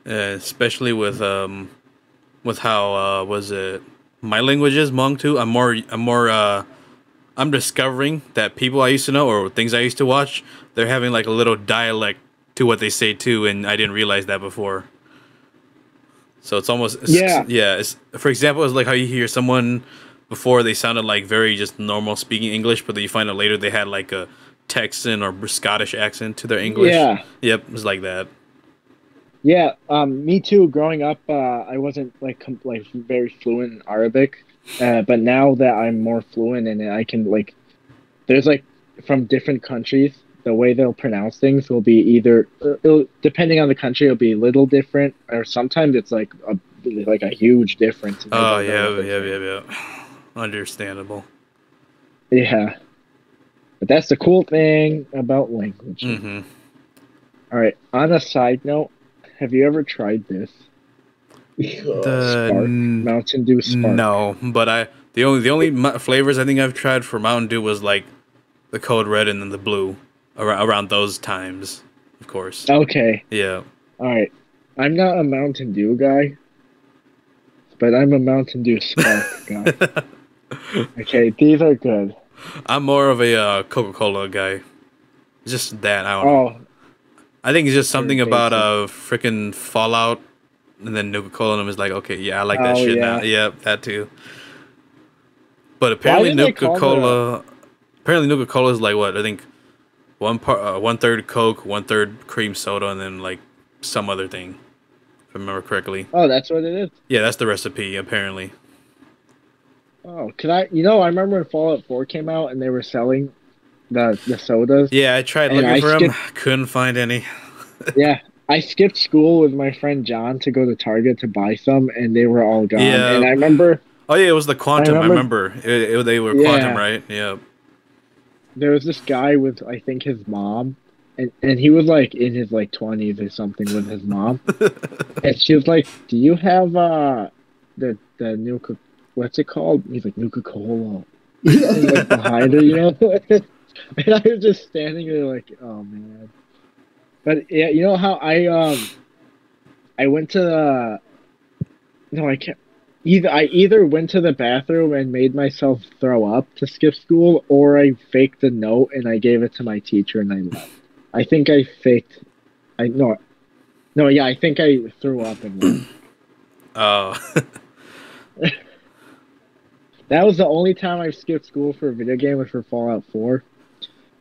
especially with how was it my language is Hmong too. I'm discovering that people I used to know or things I used to watch, they're having like a little dialect to what they say too, and I didn't realize that before. So it's almost Yeah, yeah. For example, it's like how you hear someone before they sounded like very just normal speaking English, but then you find out later they had like a Texan or Scottish accent to their English. yeah. Yep, it's like that. Yeah, me too. Growing up, I wasn't like like very fluent in Arabic, but now that I'm more fluent in it, I can like. There's like from different countries, the way they'll pronounce things will be either depending on the country, it'll be a little different, or sometimes it's like a huge difference. And I Oh don't know yeah, what they're yeah, saying. yeah, yeah. Understandable. Yeah, but that's the cool thing about language. Mm-hmm. All right. On a side note, have you ever tried this The Spark Mountain Dew Spark? no, but the only flavors I think I've tried for Mountain Dew was like the Code Red and then the blue around those times, of course. Okay. Yeah. All right. I'm not a Mountain Dew guy, but I'm a Mountain Dew Spark guy. Okay, these are good. I'm more of a Coca-Cola guy. Just that, I don't know. Oh, I think it's just something very about basic. freaking Fallout and then Nuka-Cola and I was like, okay, yeah, I like that Oh shit now. yeah. Yeah, that too. But Why did they call Apparently Nuka-Cola is like what? I think one third Coke, one third cream soda, and then like some other thing, if I remember correctly. Oh, that's what it is. Yeah, that's the recipe apparently. Oh, could I? You know, I remember when Fallout 4 came out and they were selling the sodas, Yeah, I tried and looking I for them. skipped. Couldn't find any. Yeah, I skipped school with my friend John to go to Target to buy some, and they were all gone. And Yeah. I remember, Oh yeah, it was the I Quantum. I remember, remember. They were Quantum, yeah, right? Yeah. there was this guy with I think his mom, and he was like in his like 20s or something with his mom, and she was like, "Do you have the new what's it called?" He's like Nuka Cola, and like behind her, you know. And I was just standing there like, oh man. But yeah, you know how I went to the no I can't I either went to the bathroom and made myself throw up to skip school, or I faked a note and I gave it to my teacher and I left. I think I faked. I no yeah I think I threw up and left. Oh. That was the only time I've skipped school for a video game was for Fallout 4.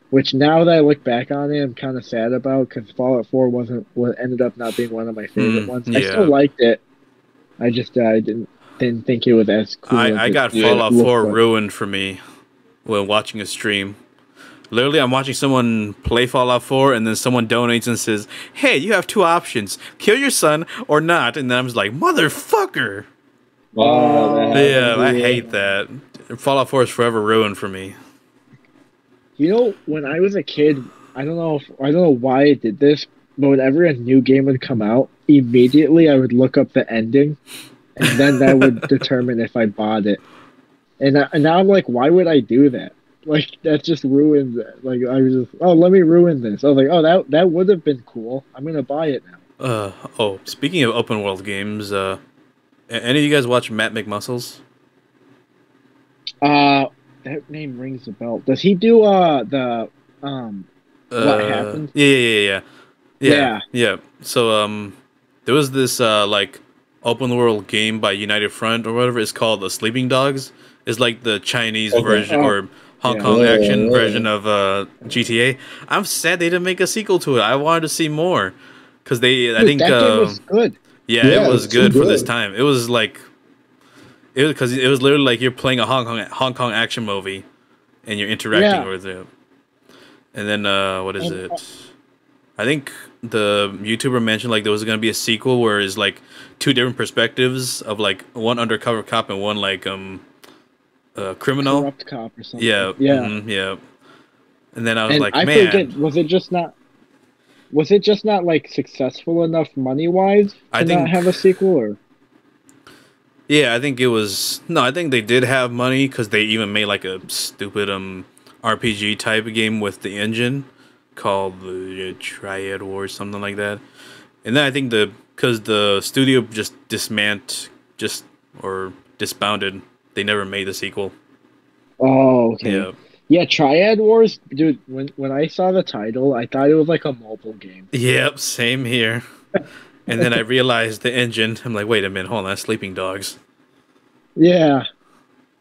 Which now that I look back on it, I'm kind of sad about because Fallout 4 wasn't what ended up not being one of my favorite ones. I still Yeah. liked it. I just I didn't think it was as cool as I it got Yeah. Fallout looked 4 like. ruined for me when watching a stream. Literally, I'm watching someone play Fallout 4, and then someone donates and says, "Hey, you have two options: kill your son or not." And then I'm just like, "Motherfucker!" Wow, that Yeah, happened. I Yeah. hate that. Fallout 4 is forever ruined for me. You know, when I was a kid, I don't know why I did this, but whenever a new game would come out, immediately I would look up the ending, and then that would determine if I bought it. And now I'm like, why would I do that? Like that just ruins it. Like I was just, oh, let me ruin this. I was like, oh, that would have been cool. I'm gonna buy it now. Oh, speaking of open world games, any of you guys watch Matt McMuscles? That name rings a bell. Does he do the what happened? Yeah. Yeah. Yeah. So there was this like open world game by United Front or whatever it's called, the Sleeping Dogs. It's like the Chinese Okay. version Oh, or Hong yeah. Kong Yeah, action yeah. version of GTA. I'm sad they didn't make a sequel to it. I wanted to see more because I Dude, think that game was good. yeah, it Yeah, was it's too good for this good. time. It was like it was because it was literally like you're playing a Hong Kong action movie and you're interacting Yeah. with it. And then what is And, it? I think the YouTuber mentioned like there was gonna be a sequel where it's like two different perspectives of like one undercover cop and one like criminal. Corrupt cop or something. Yeah, Yeah. yeah. And then I was And like, I man, forget, was it just not like successful enough money wise I to not think have a sequel or yeah, I think it was no, I think they did have money because they even made like a stupid RPG type of game with the engine called the Triad War or something like that. And then I think because the studio just disbanded, they never made the sequel. Oh, okay. Yeah. Yeah, Triad Wars, dude, when I saw the title, I thought it was like a mobile game. Yep, same here. And then I realized the engine. I'm like, wait a minute, hold on, that's Sleeping Dogs. Yeah.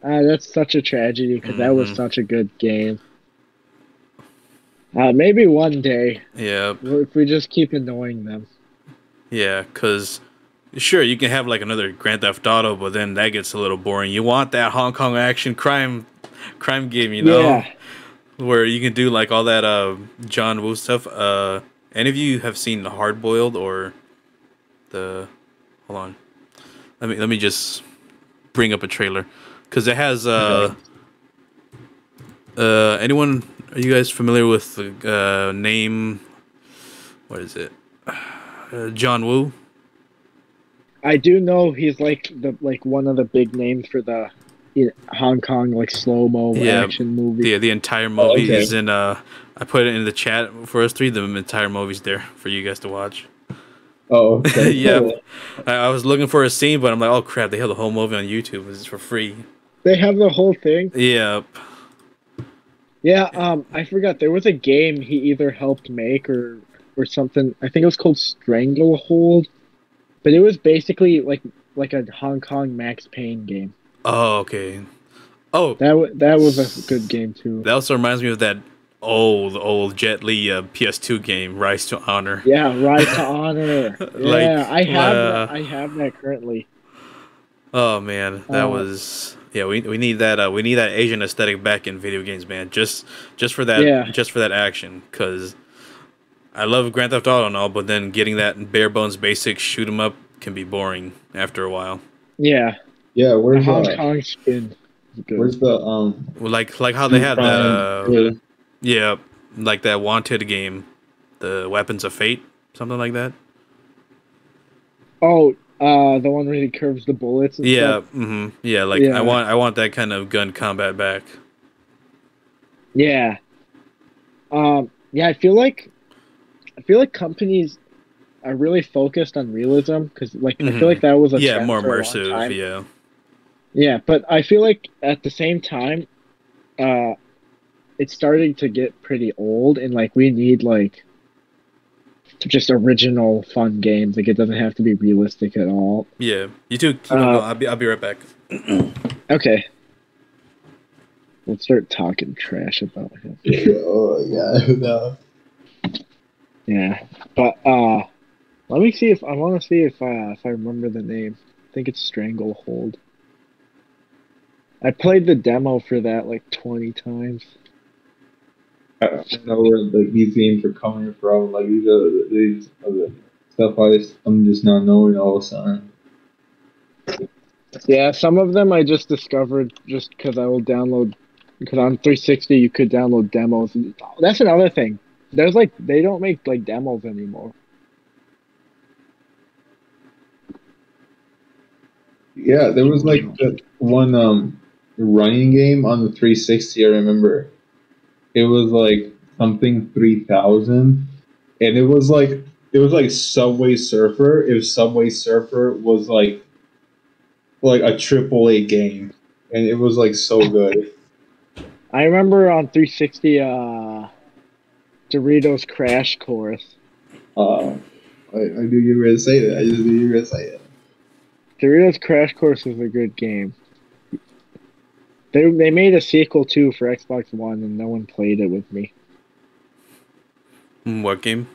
That's such a tragedy because that was Mhm. such a good game. Maybe one day, Yeah, if we just keep annoying them. yeah, because sure, you can have like another Grand Theft Auto, but then that gets a little boring. You want that Hong Kong action crime game, you know? Yeah. Where you can do like all that John Woo stuff. Any of you have seen the Hard Boiled or the hold on. Let me just bring up a trailer because it has anyone, are you guys familiar with the name, what is it? John Woo? I do know he's like one of the big names for the Hong Kong like slow-mo Yeah, action movie. the entire movie okay. is in I put it in the chat for us three. The entire movie's there for you guys to watch. Oh, okay. Yeah, Cool. I was looking for a scene, but I'm like, oh crap, they have the whole movie on YouTube. It's for free. They have the whole thing. Yep. Yeah, I forgot there was a game he either helped make or something. I think it was called Stranglehold, but it was basically like a Hong Kong Max Payne game. Oh, okay. Oh, That was a good game too. that also reminds me of that old Jet Li PS2 game, Rise to Honor. Yeah, Rise to Honor. Like, Yeah, I have that currently. Oh man, that Uh, was Yeah, we need that Asian aesthetic back in video games, man. Just for Yeah, that action, because I love Grand Theft Auto and all, but then getting that bare bones basic shoot 'em up can be boring after a while. yeah. Yeah, The Hong Kong skin is good. where's the Well, like how they True had Crime the two? yeah, like that Wanted game, the Weapons of Fate, something like that. Oh, the one where he curves the bullets and Yeah, stuff. yeah. Like Yeah, I want that kind of gun combat back. yeah. Yeah. I feel like companies are really focused on realism because, like, I feel like that was a Yeah, trend more for a long immersive. time. Yeah, Yeah, but I feel like at the same time, uh, it's starting to get pretty old, and like we need like just original fun games. Like it doesn't have to be realistic at all. yeah. You two keep on Uh, going. I'll be right back. okay, let's start talking trash about him. Oh yeah, no. Yeah, but let me see if I want to see if I remember the name. I think it's Stranglehold. I played the demo for that like 20 times. I don't know where like these games are coming from. Like these are the stuff I'm just not knowing all of a sudden. Yeah, some of them I just discovered just because I will download. Because on 360 you could download demos. That's another thing. There's like they don't make like demos anymore. Yeah, there was like that one running game on the 360. I remember it was like something 3000, and it was like Subway Surfer. If Subway Surfer was like a AAA game, and it was like so good. I remember on 360 Doritos Crash Course. I knew you were gonna say that. I just knew you were gonna say it. Doritos Crash Course is a good game. They made a sequel too for Xbox One and no one played it with me. What game?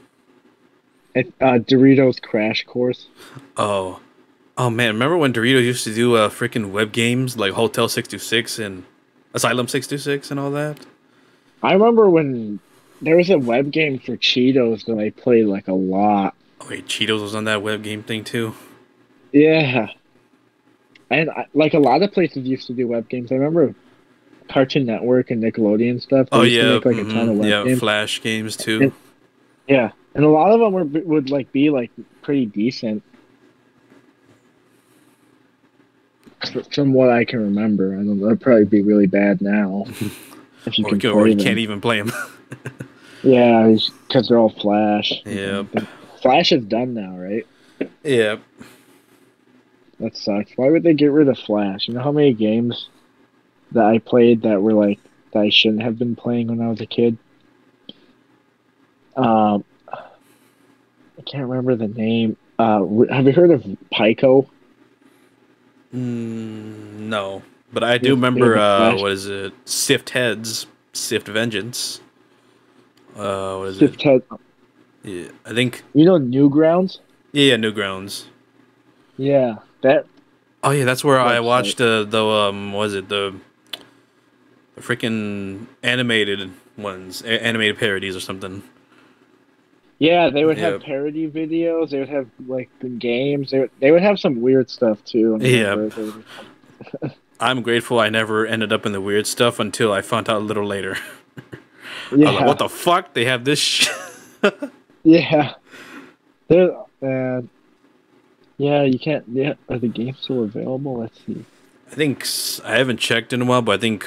Doritos Crash Course. Oh, oh man! Remember when Doritos used to do freaking web games like Hotel 626 and Asylum 626 and all that? I remember when there was a web game for Cheetos that I played like a lot. Oh wait, Cheetos was on that web game thing too. Yeah. And like a lot of places used to do web games. I remember Cartoon Network and Nickelodeon stuff. They Oh used to yeah, make like a ton of web yeah, games. Flash games too. And, yeah, and a lot of them would like be like pretty decent from what I can remember. I don't know, they'll probably be really bad now if you can play or you them. can't even play them. Yeah, because they're all Flash. Yep. Flash is done now, right? Yeah. That sucks. Why would they get rid of Flash? You know how many games that I played that were like that I shouldn't have been playing when I was a kid? I can't remember the name. Have you heard of Pico? No, but I do Yeah, remember. the Flash. What is it? Sift Heads, Sift Vengeance. What is Sift it? Head. Yeah, I think. You know Newgrounds? Yeah, Newgrounds. Yeah, that. Oh yeah, that's where I Website. watched what was it the freaking animated ones, animated parodies or something. Yeah, they would Yep. have parody videos. They would have like the games. They would have some weird stuff too. I Yeah. remember. I'm grateful I never ended up in the weird stuff until I found out a little later. I Yeah. was like, what the fuck? They have this shit. Yeah. Yeah, you can't. Yeah, are the games still available? Let's see. I think I haven't checked in a while, but I think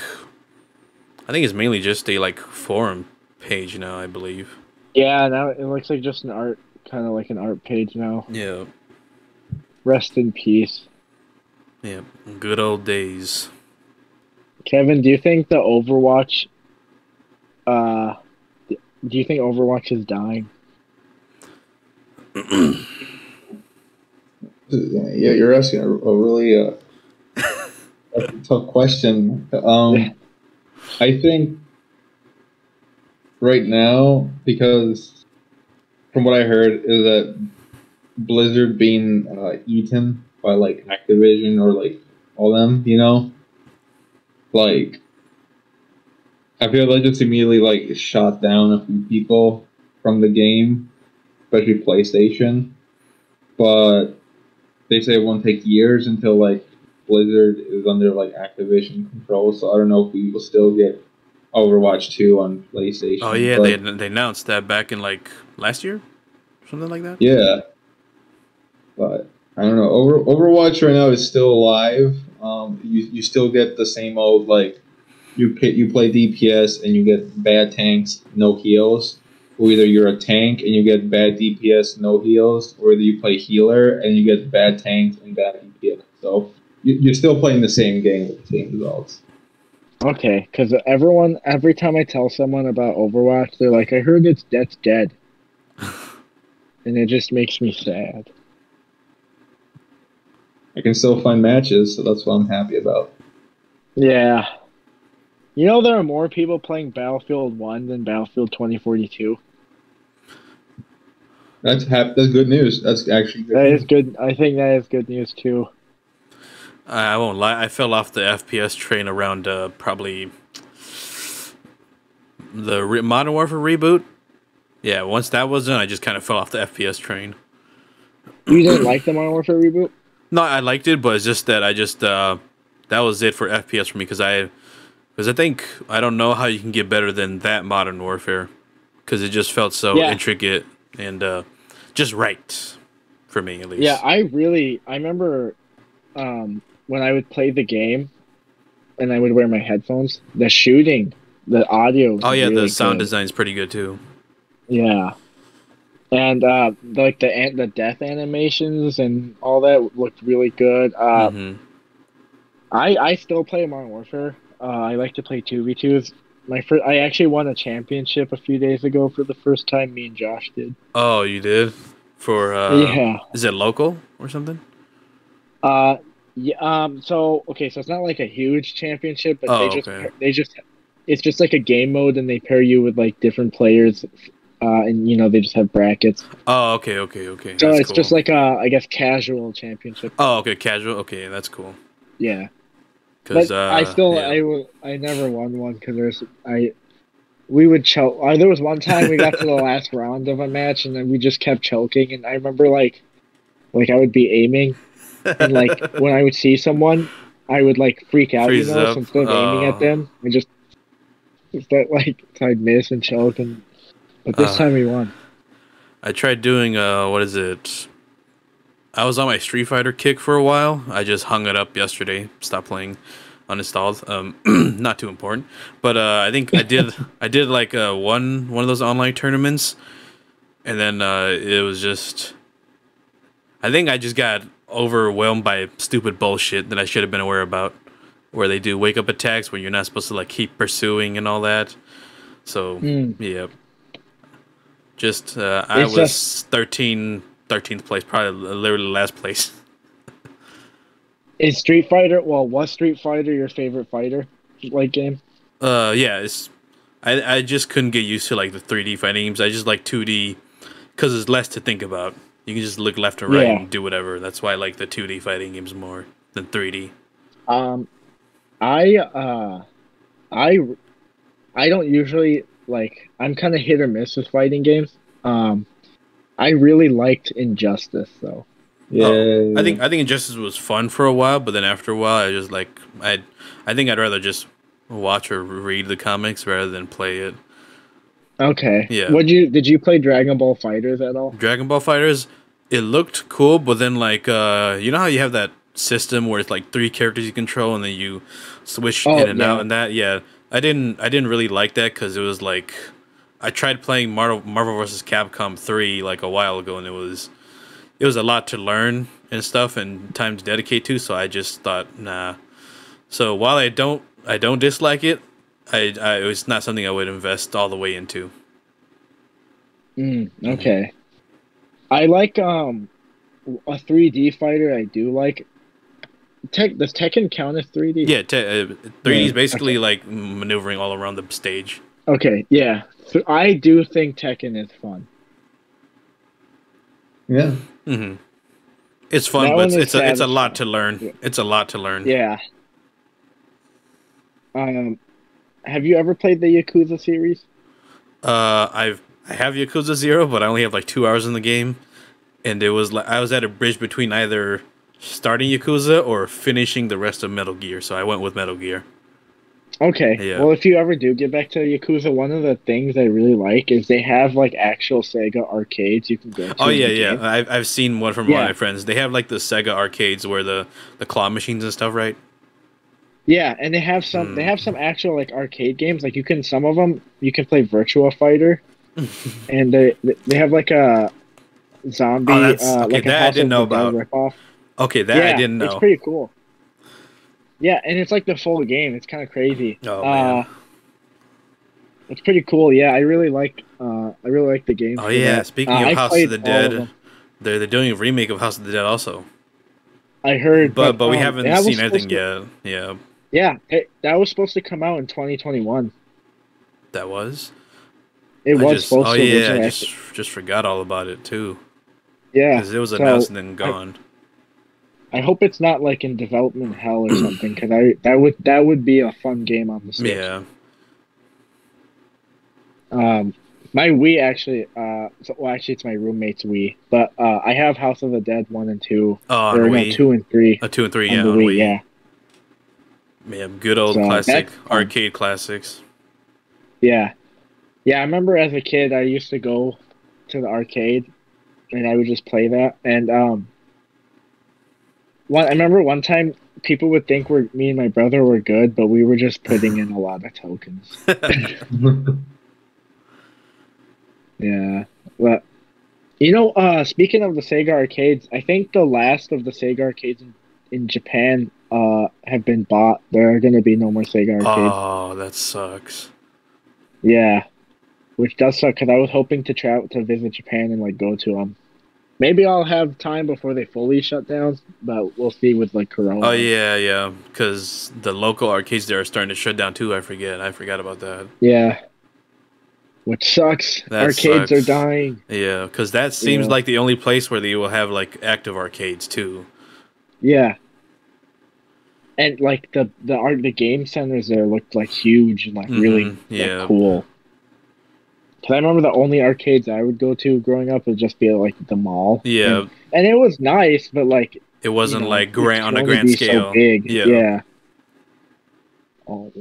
it's mainly just a like forum page now, I believe. Yeah, now it looks like just an art, kind of like an art page now. Yeah. Rest in peace, Yeah. Good old days. Kevin. Do you think the Overwatch? Do you think Overwatch is dying? Yeah, you're asking a really a tough question. I think right now, because from what I heard is that Blizzard being eaten by like Activision or like all them, you know, like I feel like it's immediately like shot down a few people from the game, especially PlayStation. But they say it won't take years until like Blizzard is under like Activision control. So I don't know if we will still get Overwatch 2 on PlayStation. Oh yeah, but they announced that back in like last year, something like that. yeah, but I don't know. Overwatch right now is still alive. You still get the same old like you play DPS and you get bad tanks, no heals. Or either you're a tank and you get bad DPS, no heals, or either you play healer and you get bad tanks and bad DPS. So you're still playing the same game with the same results. Okay, because every time I tell someone about Overwatch, they're like, "I heard that's dead," and it just makes me sad. I can still find matches, so that's what I'm happy about. Yeah. You know, there are more people playing Battlefield 1 than Battlefield 2042. That's good news. That's actually good That news. is good. I think that is good news, too. I won't lie. I fell off the FPS train around probably the Modern Warfare reboot. Yeah, once that was done, I just kind of fell off the FPS train. You didn't like the Modern Warfare reboot? No, I liked it, but it's just that I just that was it for FPS for me because I think I don't know how you can get better than that Modern Warfare because it just felt so intricate and just right for me at least. Yeah, I remember when I would play the game and I would wear my headphones, the shooting, the audio was yeah, really the sound good. design's pretty good too. Yeah. And like the death animations and all that looked really good. I still play Modern Warfare. I like to play 2v2s. I actually won a championship a few days ago for the first time. Me and Josh did. Oh, you did? For yeah. Is it local or something? Yeah. So it's not like a huge championship, but it's just like a game mode, and they pair you with like different players. And they just have brackets. Oh, okay. So that's it's cool. Just like I guess casual championship. Oh, okay, casual. Okay, that's cool. Yeah. Because I never won one because we would choke. There was one time we got to the last round of a match and then we just kept choking. And I remember like I would be aiming, and like when I would see someone, I would like freak out. Freeze so instead of aiming at them, I just I'd miss and choke. But this time we won. I tried doing what is it? I was on my Street Fighter kick for a while. I just hung it up yesterday. Stopped playing, uninstalled. Not too important. But I think I did like one of those online tournaments, and then it was just. I think I just got overwhelmed by stupid bullshit that I should have been aware about, where they do wake up attacks where you're not supposed to like keep pursuing and all that. So yeah. Just I was 13th place, probably literally last place. Is Street Fighter? Well, was Street Fighter your favorite fighter like game? Yeah, I just couldn't get used to like the 3D fighting games. I just like 2D because there's less to think about. You can just look left and right and do whatever. That's why I like the 2D fighting games more than 3D. I don't usually like. I'm kind of hit or miss with fighting games. I really liked Injustice though. Yeah, I think Injustice was fun for a while, but then after a while, I just like I think I'd rather just watch or read the comics rather than play it. Okay. Yeah. Did you play Dragon Ball Fighters at all? Dragon Ball Fighters, it looked cool, but then like you know how you have that system where it's like 3 characters you control and then you switch in and out and that. Yeah, I didn't really like that because it was like I tried playing Marvel vs. Capcom 3 like a while ago and it was a lot to learn and stuff and time to dedicate to, so I just thought nah. So while I don't dislike it, it was not something I would invest all the way into. Okay. I like a 3D fighter. I do like. Does Tekken count as 3D? Yeah, 3D is basically like maneuvering all around the stage. Okay, yeah. So I do think Tekken is fun. Yeah. Mm-hmm. It's fun, but it's a lot to learn. It's a lot to learn. Yeah. Um, have you ever played the Yakuza series? I have Yakuza 0, but I only have like 2 hours in the game, and it was like I was at a bridge between either starting Yakuza or finishing the rest of Metal Gear, so I went with Metal Gear. Okay. Yeah. Well, if you ever do get back to Yakuza, one of the things I really like is they have like actual Sega arcades you can go to. Oh in yeah, the yeah. game. I've seen one from one of my friends. They have like the Sega arcades where the claw machines and stuff, right? Yeah, and they have some actual like arcade games. Like you can some of them you can play Virtua Fighter, and they have like a zombie Oh, that's okay. like a That I House didn't of know the Dead about. ripoff. Okay, that I Yeah, didn't it's know. pretty cool. Yeah, and it's like the full game. It's kind of crazy. Oh man. It's pretty cool. Yeah, I really like the games Oh for yeah. that. Speaking of I House of played the all of Dead, them. they're doing a remake of House of the Dead also. I heard, But we haven't that was seen anything supposed to, yet. Yeah, yeah, that was supposed to come out in 2021. that was. It I was just supposed oh to yeah, I originally. just forgot all about it too Yeah, because it was so announced and then gone. I hope it's not like in development hell or something, because that would be a fun game on the Switch. Yeah. My Wii actually, well, actually, it's my roommate's Wii, but I have House of the Dead 1 and 2, Oh, on or no, Wii. 2 and 3 2 and 3, on yeah, the on Wii. Wii. Yeah, Man, good old so classic that's fun. arcade classics. Yeah, yeah. I remember as a kid, I used to go to the arcade, and I would just play that. And I remember one time people would think me and my brother were good, but we were just putting in a lot of tokens. Yeah, but speaking of the Sega arcades, I think the last of the Sega arcades in Japan have been bought. There are going to be no more Sega arcades. Oh, that sucks. Yeah, which does suck because I was hoping to travel to visit Japan and like go to them. Maybe I'll have time before they fully shut down, but we'll see with like Corona. Oh yeah, yeah. Because the local arcades there are starting to shut down too. I forgot about that. Yeah, which sucks. That Arcades are sucks. dying. Yeah, because that seems Yeah. like the only place where they will have like active arcades too. Yeah, and like the game centers there looked like huge and like really yeah. like, cool. Cause I remember the only arcades I would go to growing up would just be like the mall. Yeah. And it was nice, but like It wasn't like it grand on could a only grand be scale. So big. Yeah. Yeah. Oh.